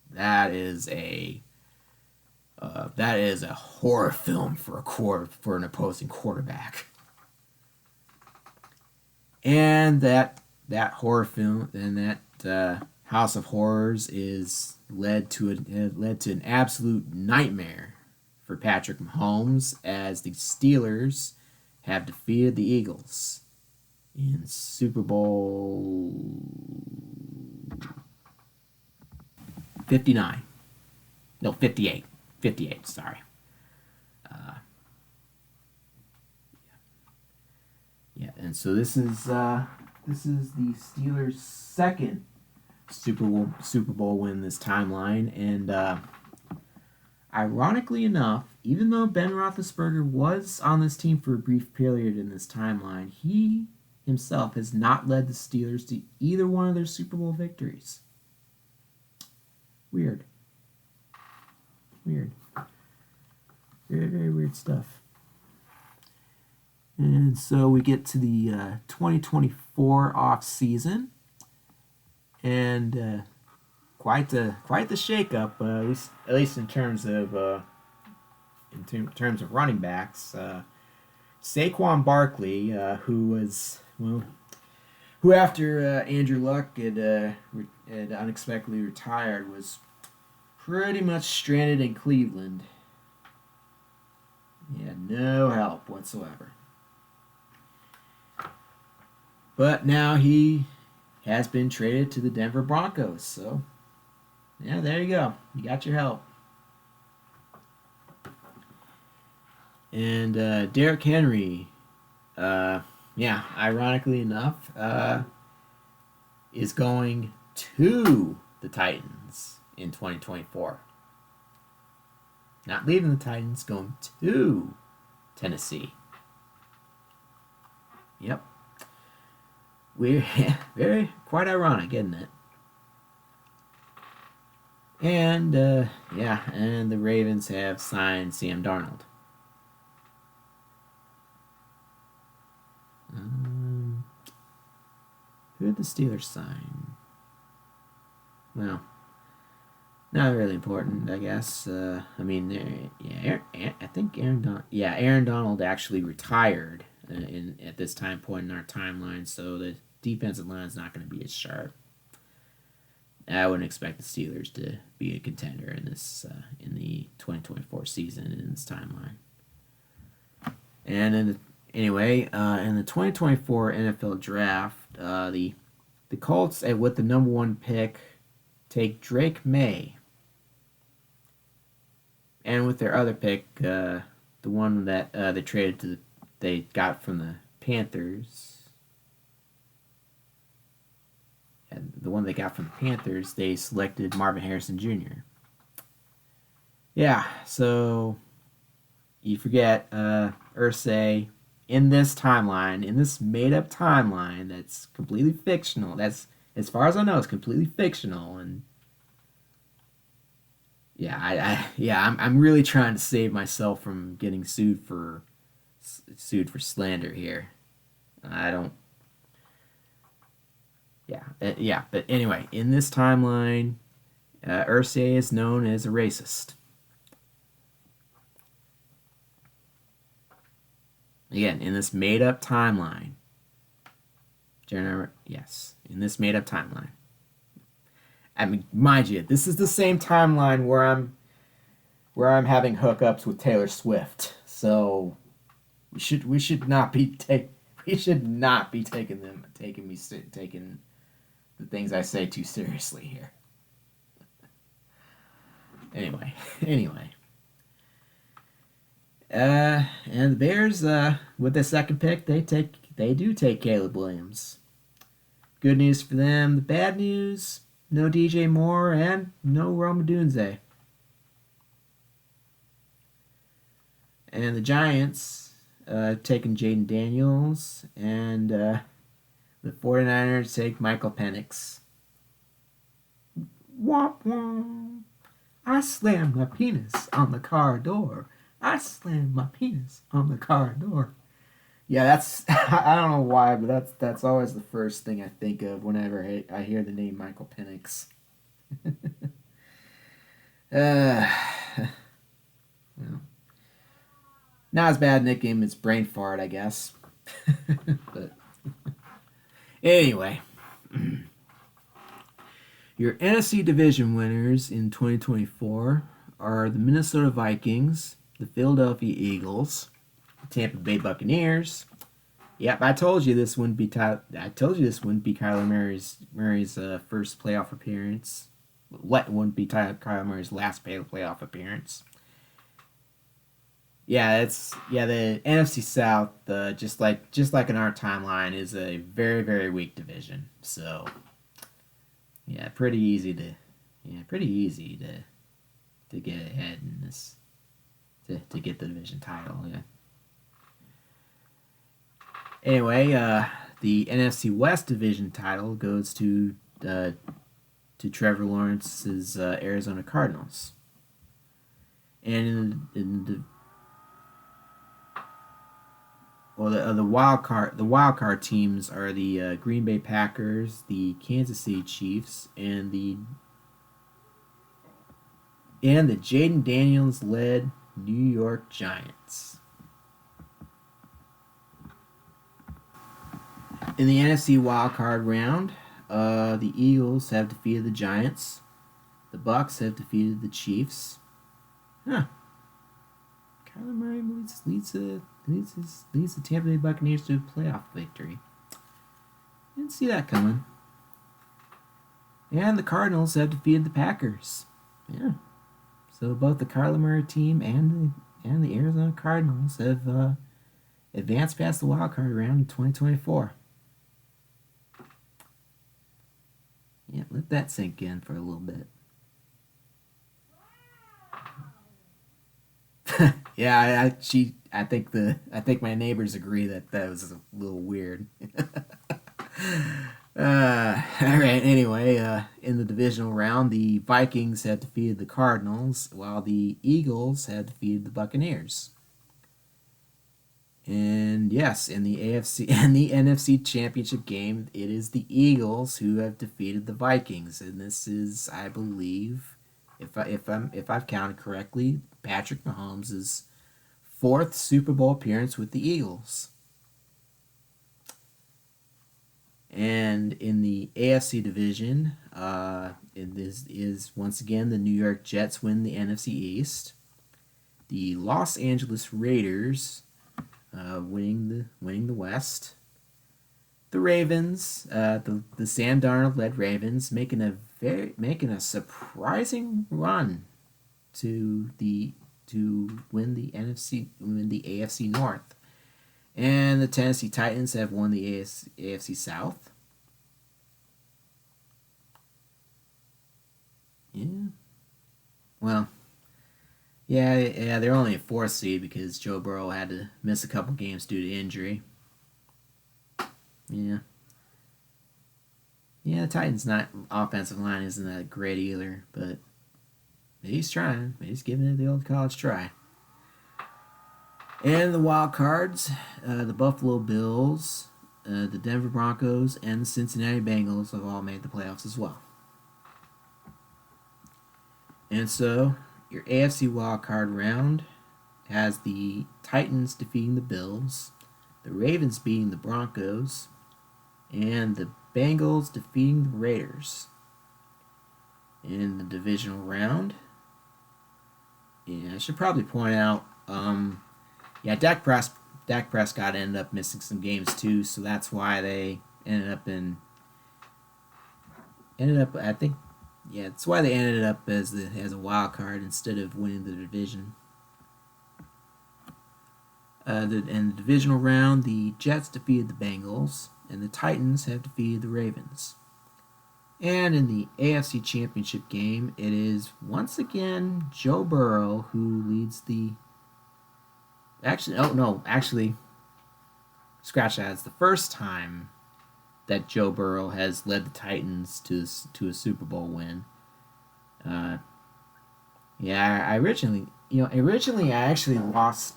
That is a horror film for an opposing quarterback. And that horror film and that House of Horrors is led to an absolute nightmare for Patrick Mahomes as the Steelers have defeated the Eagles in Super Bowl 59. No, 58. 58, sorry. Uh, yeah, and so this is the Steelers' second Super Bowl win this timeline, and ironically enough, even though Ben Roethlisberger was on this team for a brief period in this timeline, he himself has not led the Steelers to either one of their Super Bowl victories. Weird. Weird. Very, very weird stuff. And so we get to the 2024 off season, and quite the shakeup, at least in terms of running backs. Saquon Barkley, who after Andrew Luck had unexpectedly retired, was pretty much stranded in Cleveland. He had no help whatsoever. But now he has been traded to the Denver Broncos, so yeah, there you go. You got your help. And Derrick Henry, ironically enough, is going to the Titans in 2024. Not leaving the Titans, going to Tennessee. Yep. We're quite ironic, isn't it? And and the Ravens have signed Sam Darnold. Who did the Steelers sign? Well, not really important, I guess. I think Aaron Donald actually retired at this time point in our timeline, so the defensive line is not going to be as sharp. I wouldn't expect the Steelers to be a contender in this in the 2024 season in this timeline. And in the 2024 NFL Draft, the Colts with the number 1 pick take Drake May, and with their other pick, the one that they got from the Panthers. And the one they got from the Panthers, they selected Marvin Harrison Jr. Yeah, so you forget Irsay in this timeline, in this made-up timeline that's completely fictional. That's, as far as I know, it's completely fictional. And yeah, I'm really trying to save myself from getting sued for slander here. I don't. But anyway, in this timeline, Irsay is known as a racist. Again, in this made-up timeline. In this made-up timeline. I mean, mind you, this is the same timeline where I'm having hookups with Taylor Swift. So we should not be taking the things I say too seriously here. Anyway. And the Bears, with the second pick, they do take Caleb Williams. Good news for them. The bad news, no DJ Moore and no Rome Odunze. And the Giants taking Jaden Daniels, and the 49ers take Michael Penix. Womp womp. I slammed my penis on the car door. I slammed my penis on the car door. Yeah, that's I don't know why, but that's always the first thing I think of whenever I hear the name Michael Penix. Uh, well, not as bad nickname as brain fart, I guess. But anyway, your NFC division winners in 2024 are the Minnesota Vikings, the Philadelphia Eagles, the Tampa Bay Buccaneers. Yep, I told you this wouldn't be I told you this wouldn't be Kyler Murray's first playoff appearance. What wouldn't be Kyler Murray's last playoff appearance? The NFC South. Just like in our timeline is a very weak division. So yeah, pretty easy to get ahead in this to get the division title. Yeah. Anyway, the NFC West division title goes to Trevor Lawrence's Arizona Cardinals, and in the well, the wild card teams are the Green Bay Packers, the Kansas City Chiefs, and the Jaden Daniels led New York Giants. In the NFC wild card round, the Eagles have defeated the Giants. The Bucks have defeated the Chiefs. Huh. Kyler Murray leads the Tampa Bay Buccaneers to a playoff victory. Didn't see that coming. And the Cardinals have defeated the Packers. Yeah. So both the Kyler Murray team and the Arizona Cardinals have advanced past the wild card round in 2024. Yeah, let that sink in for a little bit. Yeah, I think my neighbors agree that was a little weird. All right. Anyway, in the divisional round, the Vikings have defeated the Cardinals, while the Eagles have defeated the Buccaneers. And yes, in the AFC and the NFC Championship game, it is the Eagles who have defeated the Vikings, and this is, I believe, if I've counted correctly, Patrick Mahomes' fourth Super Bowl appearance with the Eagles. And in the AFC division, this is once again the New York Jets win the NFC East. The Los Angeles Raiders winning the West. The Ravens, the Sam Darnold led Ravens, making a surprising run to win the AFC North. And the Tennessee Titans have won the AFC South. Yeah. Well, yeah, they're only a fourth seed because Joe Burrow had to miss a couple games due to injury. Yeah. Yeah, the Titans' not offensive line isn't that great either, but he's trying. He's giving it the old college try. And the wild cards, the Buffalo Bills, the Denver Broncos, and the Cincinnati Bengals have all made the playoffs as well. And so, your AFC wildcard round has the Titans defeating the Bills, the Ravens beating the Broncos, and the Bengals defeating the Raiders. In the divisional round, I should probably point out, Dak Prescott ended up missing some games too, so that's why they I think, that's why they ended up as a wild card instead of winning the division. In the divisional round, the Jets defeated the Bengals, and the Titans have defeated the Ravens. And in the AFC Championship game, it is once again Joe Burrow who leads the. Actually, scratch that. It's the first time that Joe Burrow has led the Titans to a Super Bowl win. Yeah, originally I actually lost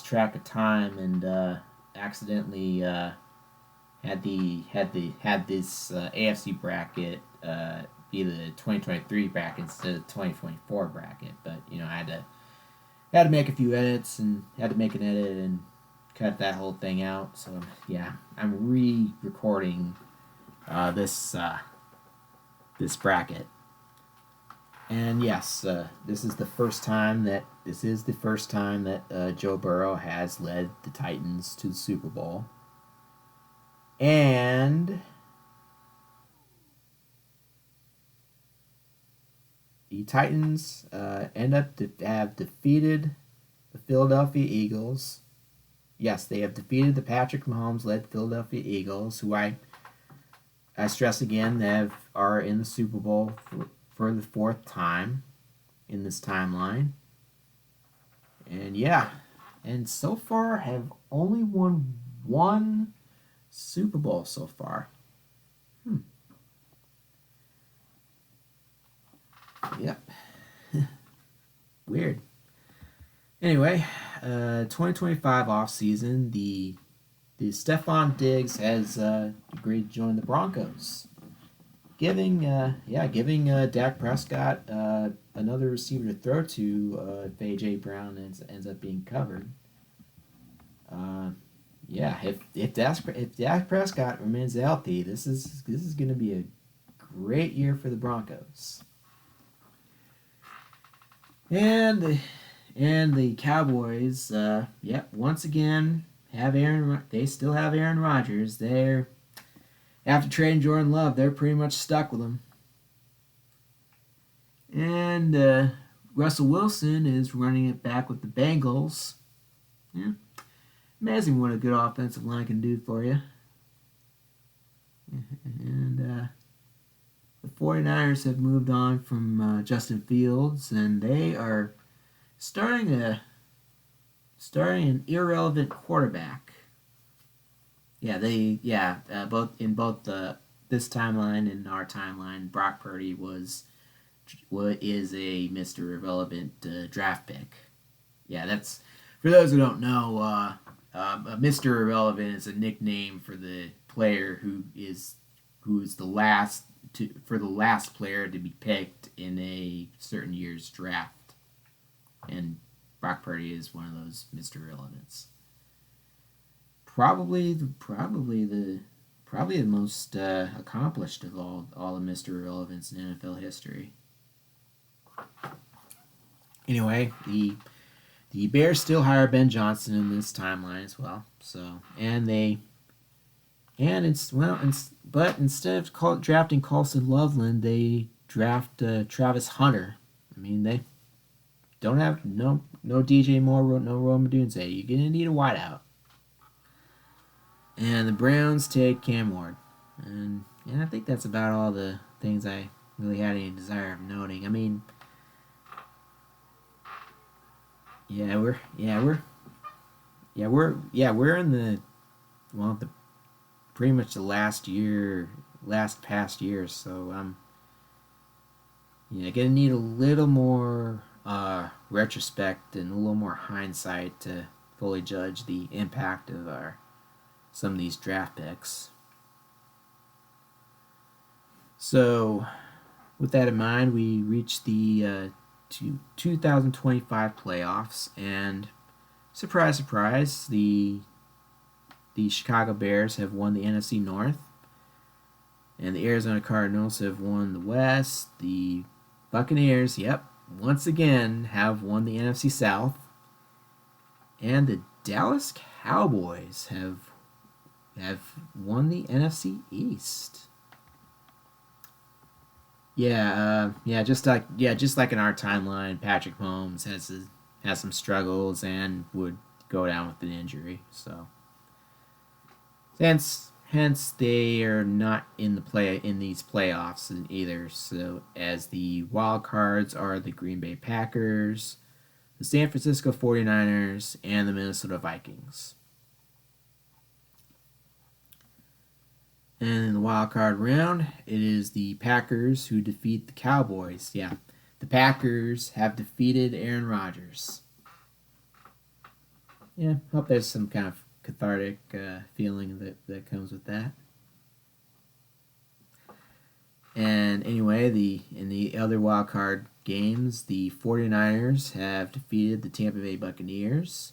track of time and accidentally had this AFC bracket be the 2023 bracket instead of the 2024 bracket. But I had to make a few edits and had to make an edit and cut that whole thing out. So yeah, I'm re-recording this bracket. And yes, this is the first time that Joe Burrow has led the Titans to the Super Bowl, and the Titans have defeated the Philadelphia Eagles. Yes, they have defeated the Patrick Mahomes led Philadelphia Eagles, who I stress again are in the Super Bowl for the fourth time in this timeline. And yeah, and so far have only won one Super Bowl so far. Yep. Weird. Anyway, 2025 offseason, the Stephon Diggs has agreed to join the Broncos, giving Dak Prescott another receiver to throw to if AJ Brown ends up being covered. Uh, yeah, if Dak Prescott remains healthy, this is going to be a great year for the Broncos. And the Cowboys, once again they still have Aaron Rodgers. They're after trading Jordan Love, they're pretty much stuck with him. And Russell Wilson is running it back with the Bengals. Yeah, amazing what a good offensive line can do for you. And the 49ers have moved on from Justin Fields, and they are starting an irrelevant quarterback. Both in both this timeline and our timeline, Brock Purdy is a Mr. Irrelevant draft pick. Yeah, that's for those who don't know. Mr. Irrelevant is a nickname for the player who is the last player to be picked in a certain year's draft, and Brock Purdy is one of those Mr. Irrelevants. Probably the most accomplished of all the Mr. Irrelevants in NFL history. Anyway, the Bears still hire Ben Johnson in this timeline as well. So but instead of drafting Colson Loveland, they draft Travis Hunter. I mean, they don't have no DJ Moore, no Rome Odunze. You're gonna need a wideout. And the Browns take Cam Ward. And I think that's about all the things I really had any desire of noting. I mean, we're in the pretty much the last past year. So gonna need a little more retrospect and a little more hindsight to fully judge the impact of some of these draft picks. So, with that in mind, we reached the 2025 playoffs, and surprise, surprise, the Chicago Bears have won the NFC North, and the Arizona Cardinals have won the West. The Buccaneers, once again have won the NFC South, and the Dallas Cowboys have won the NFC East. Just like in our timeline, Patrick Mahomes has some struggles and would go down with an injury. So, hence they are not in these playoffs either. So, as the wild cards are the Green Bay Packers, the San Francisco 49ers, and the Minnesota Vikings. And in the wild card round, it is the Packers who defeat the Cowboys. Yeah, The Packers have defeated Aaron Rodgers. Yeah, hope there's some kind of cathartic feeling that comes with that. And anyway, in the other wild card games, the 49ers have defeated the Tampa Bay Buccaneers,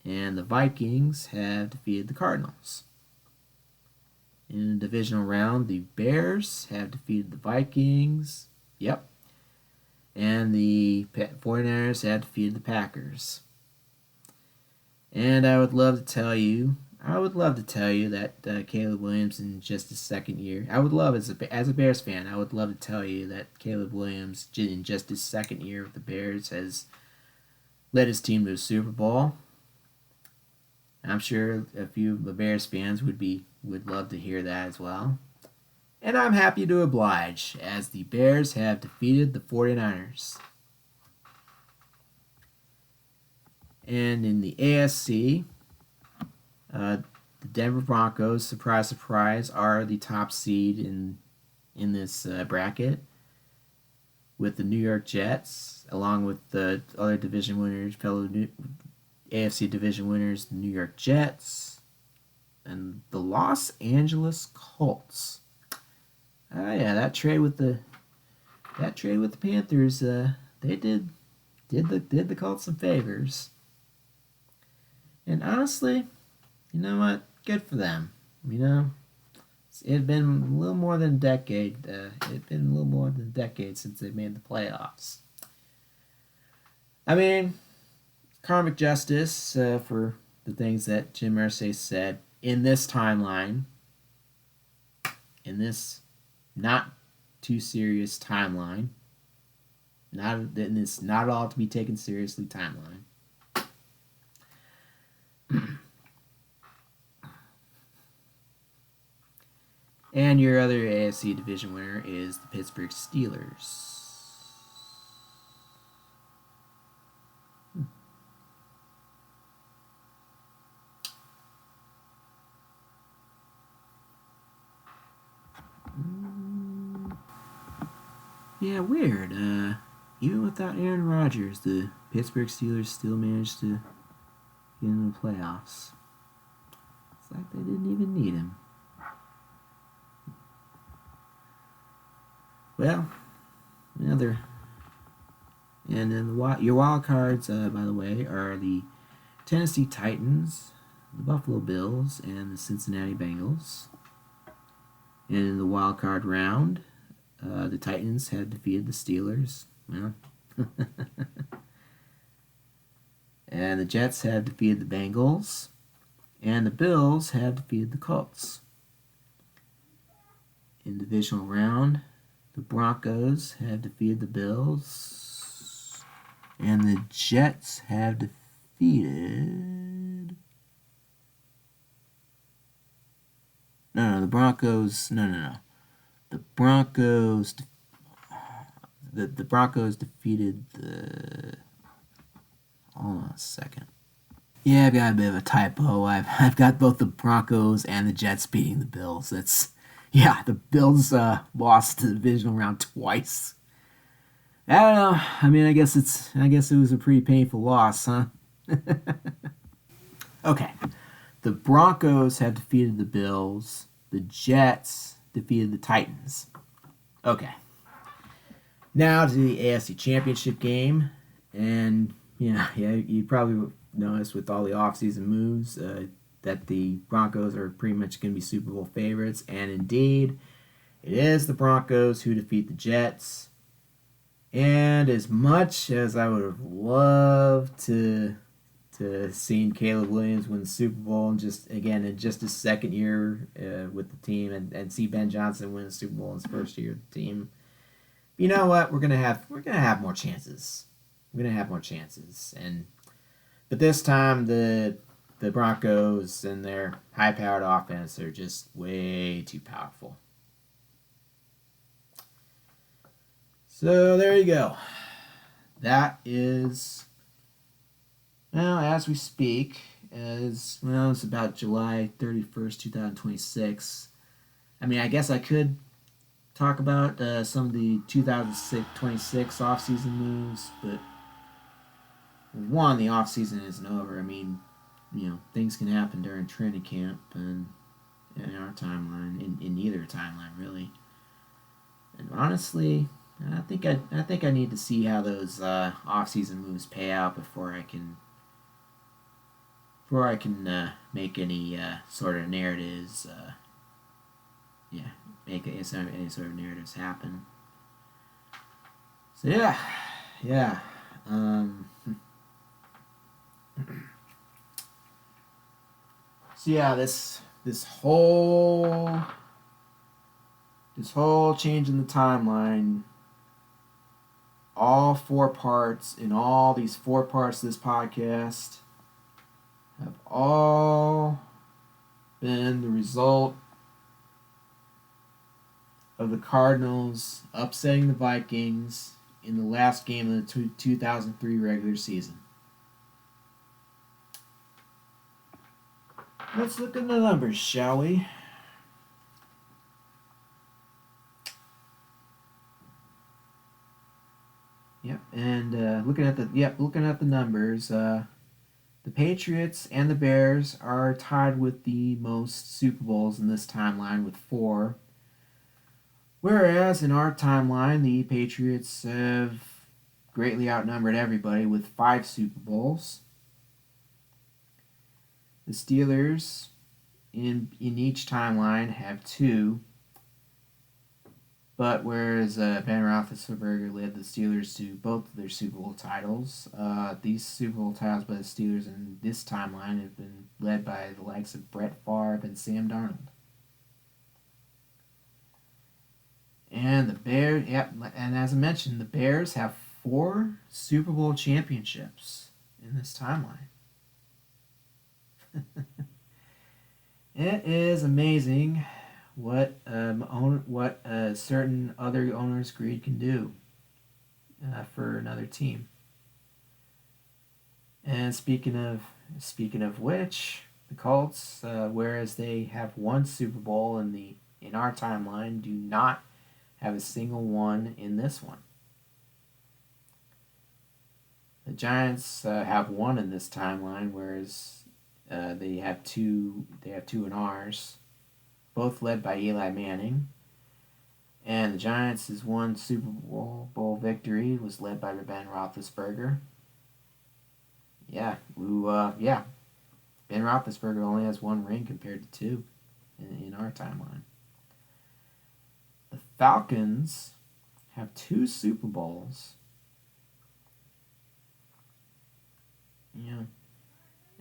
and the Vikings have defeated the Cardinals. In the divisional round, the Bears have defeated the Vikings. Yep. And the 49ers have defeated the Packers. And I would love to tell you that Caleb Williams in just his second year. I would love, as a Bears fan, I would love to tell you that Caleb Williams in just his second year with the Bears has led his team to a Super Bowl. I'm sure a few of the Bears fans would love to hear that as well. And I'm happy to oblige, as the Bears have defeated the 49ers. And in the AFC, the Denver Broncos, surprise, surprise, are the top seed in this bracket, with the New York Jets, along with the other division winners, AFC division winners, the New York Jets, and the Los Angeles Colts. Yeah, that trade with the Panthers, they did the Colts some favors. And honestly, you know what? Good for them. You know, it had been a little more than a decade. Since they made the playoffs. I mean, karmic justice for the things that Jim Irsay said in this timeline, in this not too serious timeline, not in this not all to be taken seriously timeline. And your other AFC division winner is the Pittsburgh Steelers. Yeah, weird. Even without Aaron Rodgers, the Pittsburgh Steelers still managed to get in the playoffs. It's like they didn't even need him. Well, another. And then your wild cards, by the way, are the Tennessee Titans, the Buffalo Bills, and the Cincinnati Bengals. And in the wild card round, the Titans have defeated the Steelers. Well, and the Jets have defeated the Bengals, and the Bills have defeated the Colts. In the divisional round, the Broncos have defeated the Bills, and the Jets have defeated... No, the Broncos... No. The Broncos... The Broncos defeated the... Hold on a second. Yeah, I've got a bit of a typo. I've got both the Broncos and the Jets beating the Bills. Yeah, the Bills lost the divisional round twice. I don't know. I mean, I guess it was a pretty painful loss, huh? Okay. The Broncos have defeated the Bills. The Jets defeated the Titans. Okay. Now to the AFC Championship game. And, yeah, you probably noticed with all the offseason moves that the Broncos are pretty much going to be Super Bowl favorites. And indeed, it is the Broncos who defeat the Jets. And as much as I would have loved to seen Caleb Williams win the Super Bowl and in just his second year with the team, and see Ben Johnson win the Super Bowl in his first year with the team, you know what? We're gonna have more chances. But this time the Broncos and their high-powered offense are just way too powerful. So there you go. That is, well, as we speak, it's about July 31st, 2026. I mean, I guess I could talk about some of the 2026 offseason moves, but one, the offseason isn't over. I mean, things can happen during training camp and in our timeline, in either timeline really. And honestly, I think I need to see how those off-season moves pay out before I can make any sort of narratives. Yeah, make any sort of narratives happen. So yeah. So yeah, this whole change in the timeline, all four parts in all these four parts of this podcast have all been the result of the Cardinals upsetting the Vikings in the last game of the 2003 regular season. Let's look at the numbers, shall we? Yep, and looking at the numbers, the Patriots and the Bears are tied with the most Super Bowls in this timeline with 4. Whereas in our timeline, the Patriots have greatly outnumbered everybody with 5 Super Bowls. The Steelers in each timeline have 2. But whereas Ben Roethlisberger led the Steelers to both of their Super Bowl titles, these Super Bowl titles by the Steelers in this timeline have been led by the likes of Brett Favre and Sam Darnold. And the Bears, and as I mentioned, the Bears have 4 Super Bowl championships in this timeline. It is amazing what certain other owners' greed can do for another team. And speaking of which, the Colts, whereas they have 1 Super Bowl in our timeline, do not have a single one in this one. The Giants have 1 in this timeline, whereas they have 2. They have 2 in ours, both led by Eli Manning. And the Giants' 1 Super Bowl victory was led by Ben Roethlisberger. Ben Roethlisberger only has 1 ring compared to 2 in our timeline. The Falcons have 2 Super Bowls. Yeah.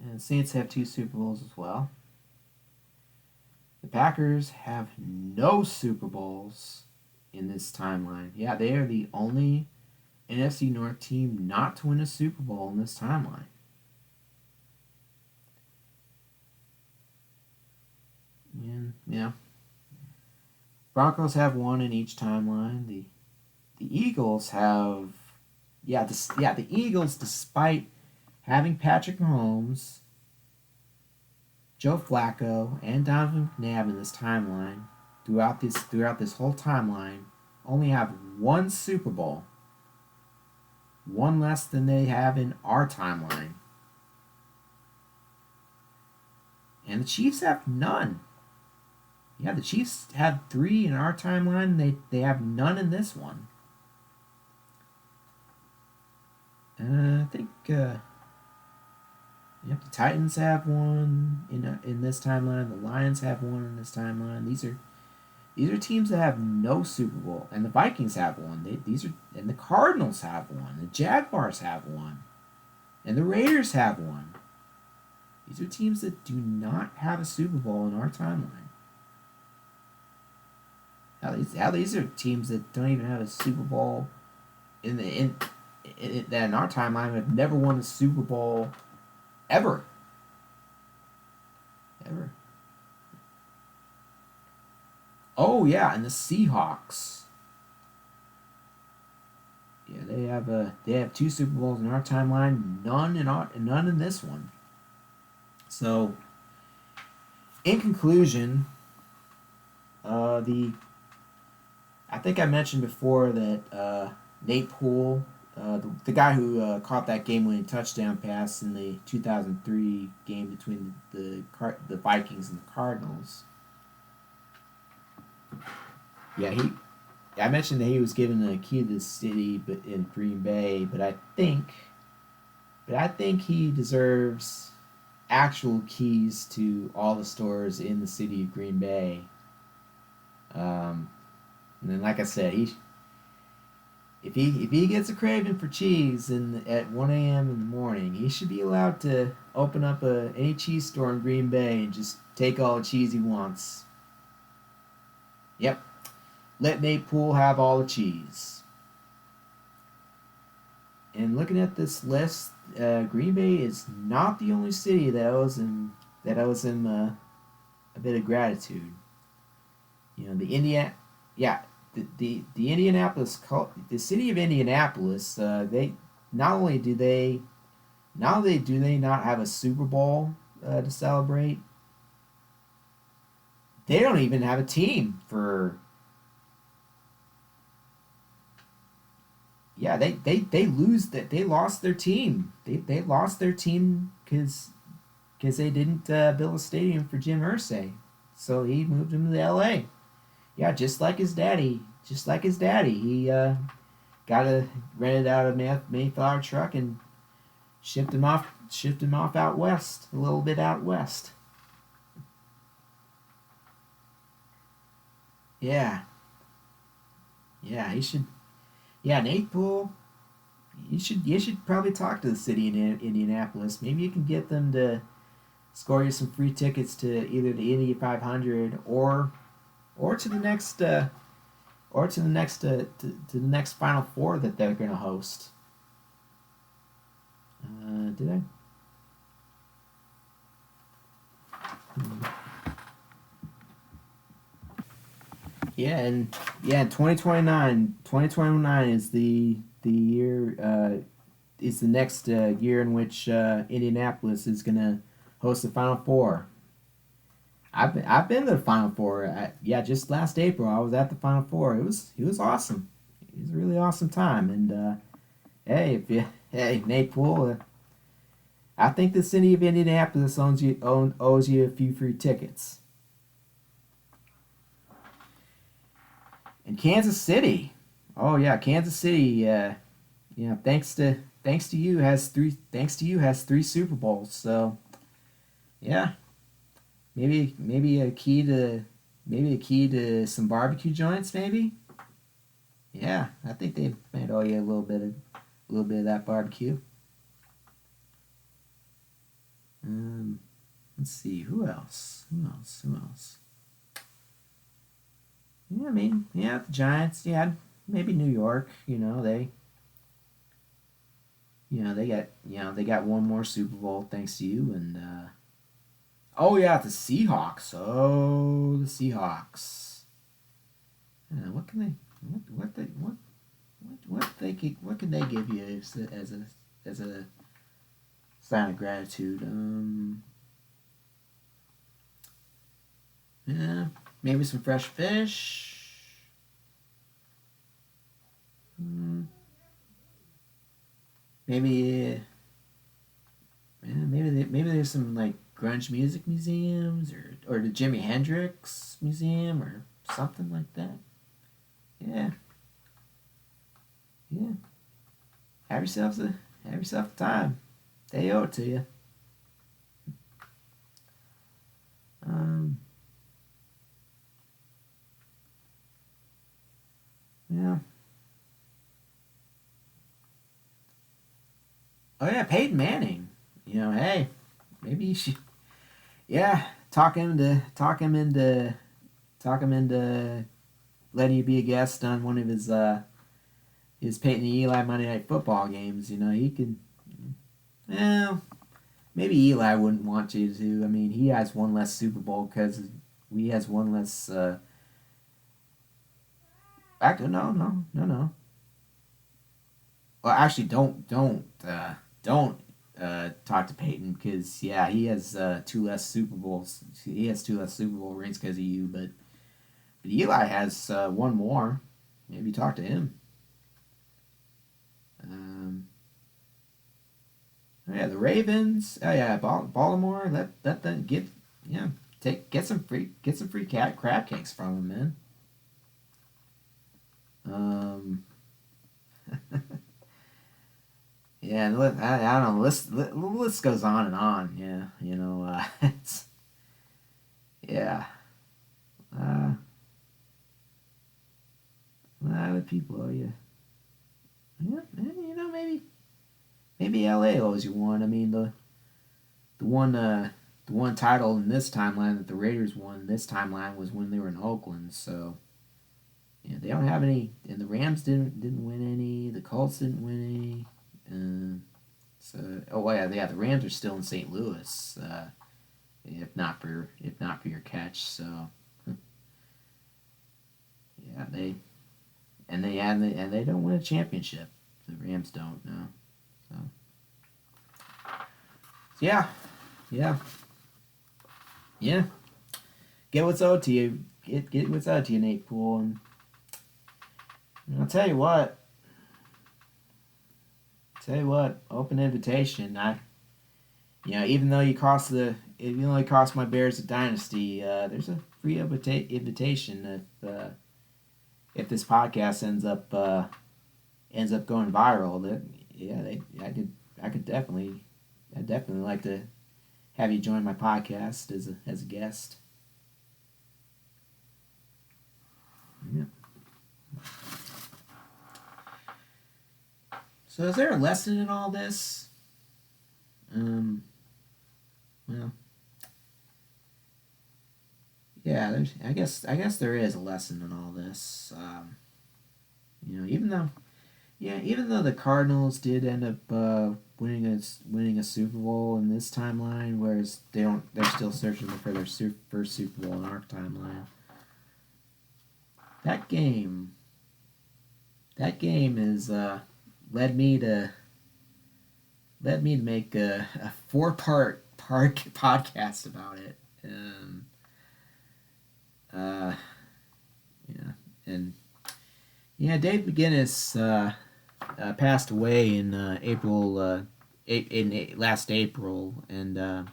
And the Saints have 2 Super Bowls as well. The Packers have no Super Bowls in this timeline. Yeah, they are the only NFC North team not to win a Super Bowl in this timeline. Yeah. Broncos have 1 in each timeline. The Eagles have the Eagles, despite having Patrick Mahomes, Joe Flacco, and Donovan McNabb in this timeline, throughout this whole timeline, only have 1 Super Bowl. 1 less than they have in our timeline. And the Chiefs have none. Yeah, the Chiefs had 3 in our timeline. They have none in this one. I think the Titans have 1 in this timeline. The Lions have 1 in this timeline. These are teams that have no Super Bowl, and the Vikings have 1. And the Cardinals have 1. The Jaguars have 1, and the Raiders have 1. These are teams that do not have a Super Bowl in our timeline. These are teams that don't even have a Super Bowl that in our timeline have never won a Super Bowl ever. Oh yeah, and the Seahawks. Yeah, they have 2 Super Bowls in our timeline, none in this one. So, in conclusion, I think I mentioned before that Nate Poole, the guy who caught that game-winning touchdown pass in the 2003 game between the Vikings and the Cardinals. Yeah, he. I mentioned that he was given the key to the city, but in Green Bay. But I think he deserves actual keys to all the stores in the city of Green Bay. Um, and then, like I said, if he gets a craving for cheese at 1 a.m. in the morning, he should be allowed to open up any cheese store in Green Bay and just take all the cheese he wants. Yep, let Nate Poole have all the cheese. And looking at this list, Green Bay is not the only city that owes him a bit of gratitude. The yeah, the the city of Indianapolis. They not only do they not only do they not have a Super Bowl to celebrate, they don't even have a team for. Yeah, they lost their team. They lost their team because they didn't build a stadium for Jim Irsay, so he moved him to L.A. Yeah, just like his daddy. Just like his daddy, he got a rented out a Mayflower truck and shipped him off out west, a little bit out west. Yeah, yeah, he should. Yeah, Nate Poole. You should probably talk to the city in Indianapolis. Maybe you can get them to score you some free tickets to either the Indy 500 or to the next to the next Final Four that they're gonna host. Did I? Yeah, and yeah, 2029 is the year is the next year in which Indianapolis is gonna host the Final Four. I've been to the Final Four. Yeah, just last April I was at the Final Four. It was awesome. It was a really awesome time. And hey Nate Poole, I think the city of Indianapolis owes you a few free tickets. And Kansas City, oh yeah, Kansas City. Thanks to you has three Super Bowls. So yeah, maybe a key to some barbecue joints. Maybe yeah, I think they might owe you a little bit of that barbecue. Um, let's see who else. Who else? Who else? Yeah, I mean, yeah, the Giants. Yeah, maybe New York. They got one more Super Bowl thanks to you. And oh yeah, the Seahawks. Oh, the Seahawks. What can they? What can they give you as a sign of gratitude? Yeah, maybe some fresh fish. Mm, maybe maybe there's some like grunge music museums or the Jimi Hendrix Museum or something like that. Yeah, yeah. Have yourself a time. They owe it to you. Um, yeah. Oh yeah, Peyton Manning. Hey, maybe you should. Yeah, talk him into letting you be a guest on one of his Peyton and Eli Monday Night Football games. He could. Well, maybe Eli wouldn't want you to. I mean, he has one less Super Bowl because he has one less. Actually, no, no, no, no. Well, actually, don't talk to Peyton because yeah, he has two less Super Bowls. He has two less Super Bowl rings because of you, but Eli has one more. Maybe talk to him. Um, oh yeah, the Ravens. Oh yeah, Baltimore. Let them get yeah get some free crab cakes from them, man. Um, yeah, I don't know. The list goes on and on. Yeah, it's yeah. Uh, a lot of people. Oh yeah, yeah. Maybe LA owes you one. I mean the one uh the one title in this timeline that the Raiders won this timeline was when they were in Oakland. So yeah, they don't have any, and the Rams didn't win any. The Colts didn't win any. So yeah, the Rams are still in St. Louis. If not for your catch. So yeah, they don't win a championship. The Rams don't know. So yeah, yeah, yeah. Get what's owed to you. Get what's owed to you, Nate Poole. And I'll tell you what, open invitation. Even though you only cost my Bears a dynasty, there's a free invitation if this podcast ends up going viral. That yeah, I'd definitely like to have you join my podcast as a guest. Yeah. So is there a lesson in all this? Um, well, yeah. I guess there is a lesson in all this. Even though the Cardinals did end up winning a Super Bowl in this timeline, whereas they're still searching for their first Super Bowl in our timeline. That game, that game is led me to make a four-part podcast about it. Uh, yeah, and yeah, Dave McGinnis passed away in April, last April, and I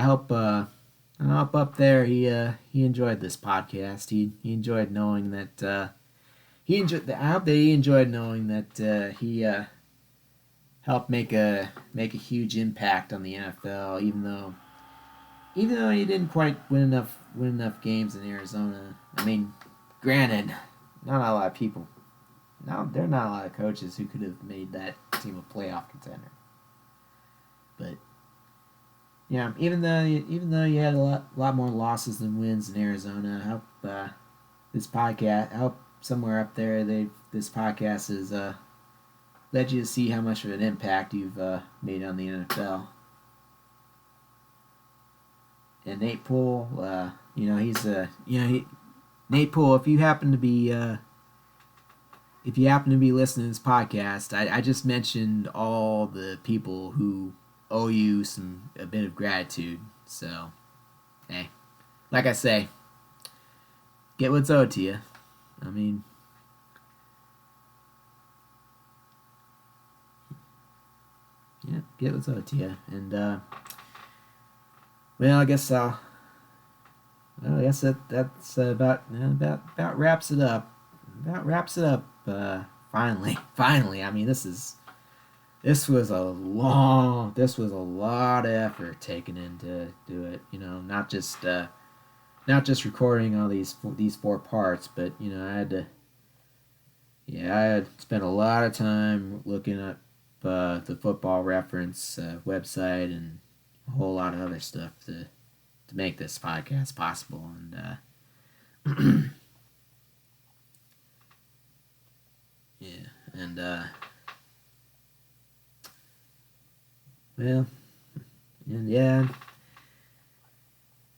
hope up there he enjoyed this podcast. He enjoyed knowing that he enjoyed. I hope that he enjoyed knowing that he helped make a huge impact on the NFL, even though he didn't quite win enough games in Arizona. I mean, granted, not a lot of people. No, there are not a lot of coaches who could have made that team a playoff contender. But yeah, even though you had a lot more losses than wins in Arizona, I hope I hope somewhere up there this podcast has led you to see how much of an impact you've made on the NFL. And Nate Poole, he's Nate Poole. If you happen to be listening to this podcast, I just mentioned all the people who owe you a bit of gratitude. So, hey, like I say, get what's owed to you. I mean, yeah, get what's owed to you. And well, I guess I'll. Well, I guess that's about wraps it up. About wraps it up. Finally. I mean, this was a lot of effort taken into do it. Not just recording all these four parts, but I had spent a lot of time looking up the Football Reference website and a whole lot of other stuff to make this podcast possible. And yeah, and well, and yeah,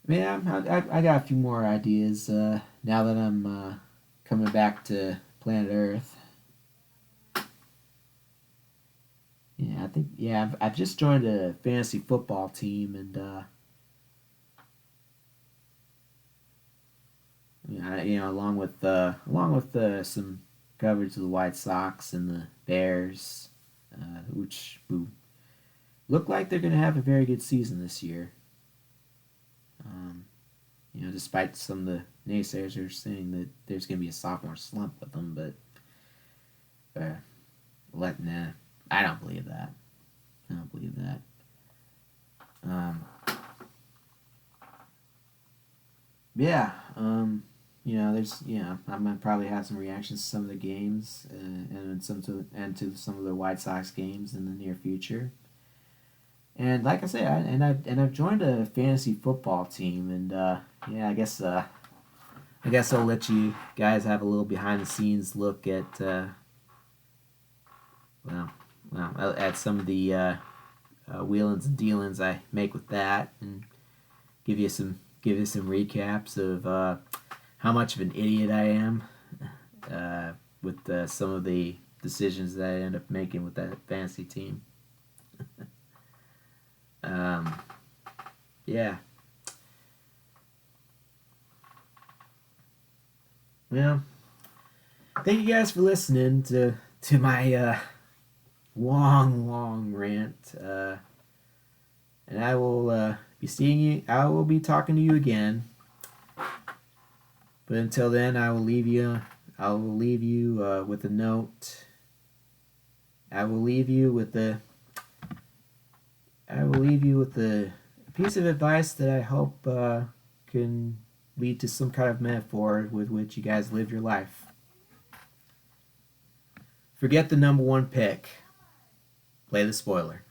I got a few more ideas now that I'm coming back to planet Earth. Yeah, I think I've just joined a fantasy football team, and along with some coverage of the White Sox and the Bears, who look like they're going to have a very good season this year. Um, despite some of the naysayers are saying that there's going to be a sophomore slump with them, uh, nah, I don't believe that. I don't believe that. Um, yeah. There's I might probably have some reactions to some of the games, and to some of the White Sox games in the near future. And like I say, I've joined a fantasy football team, and I guess I'll let you guys have a little behind the scenes look at well, at some of the wheelings and dealings I make with that, and give you some recaps of how much of an idiot I am with some of the decisions that I end up making with that fantasy team. Um, yeah. Well, thank you guys for listening to my long rant. And I will be seeing you. I will be talking to you again. But until then, I will leave you. I will leave you with a note. I will leave you with a. I will leave you with a piece of advice that I hope can lead to some kind of metaphor with which you guys live your life. Forget the number one pick. Play the spoiler.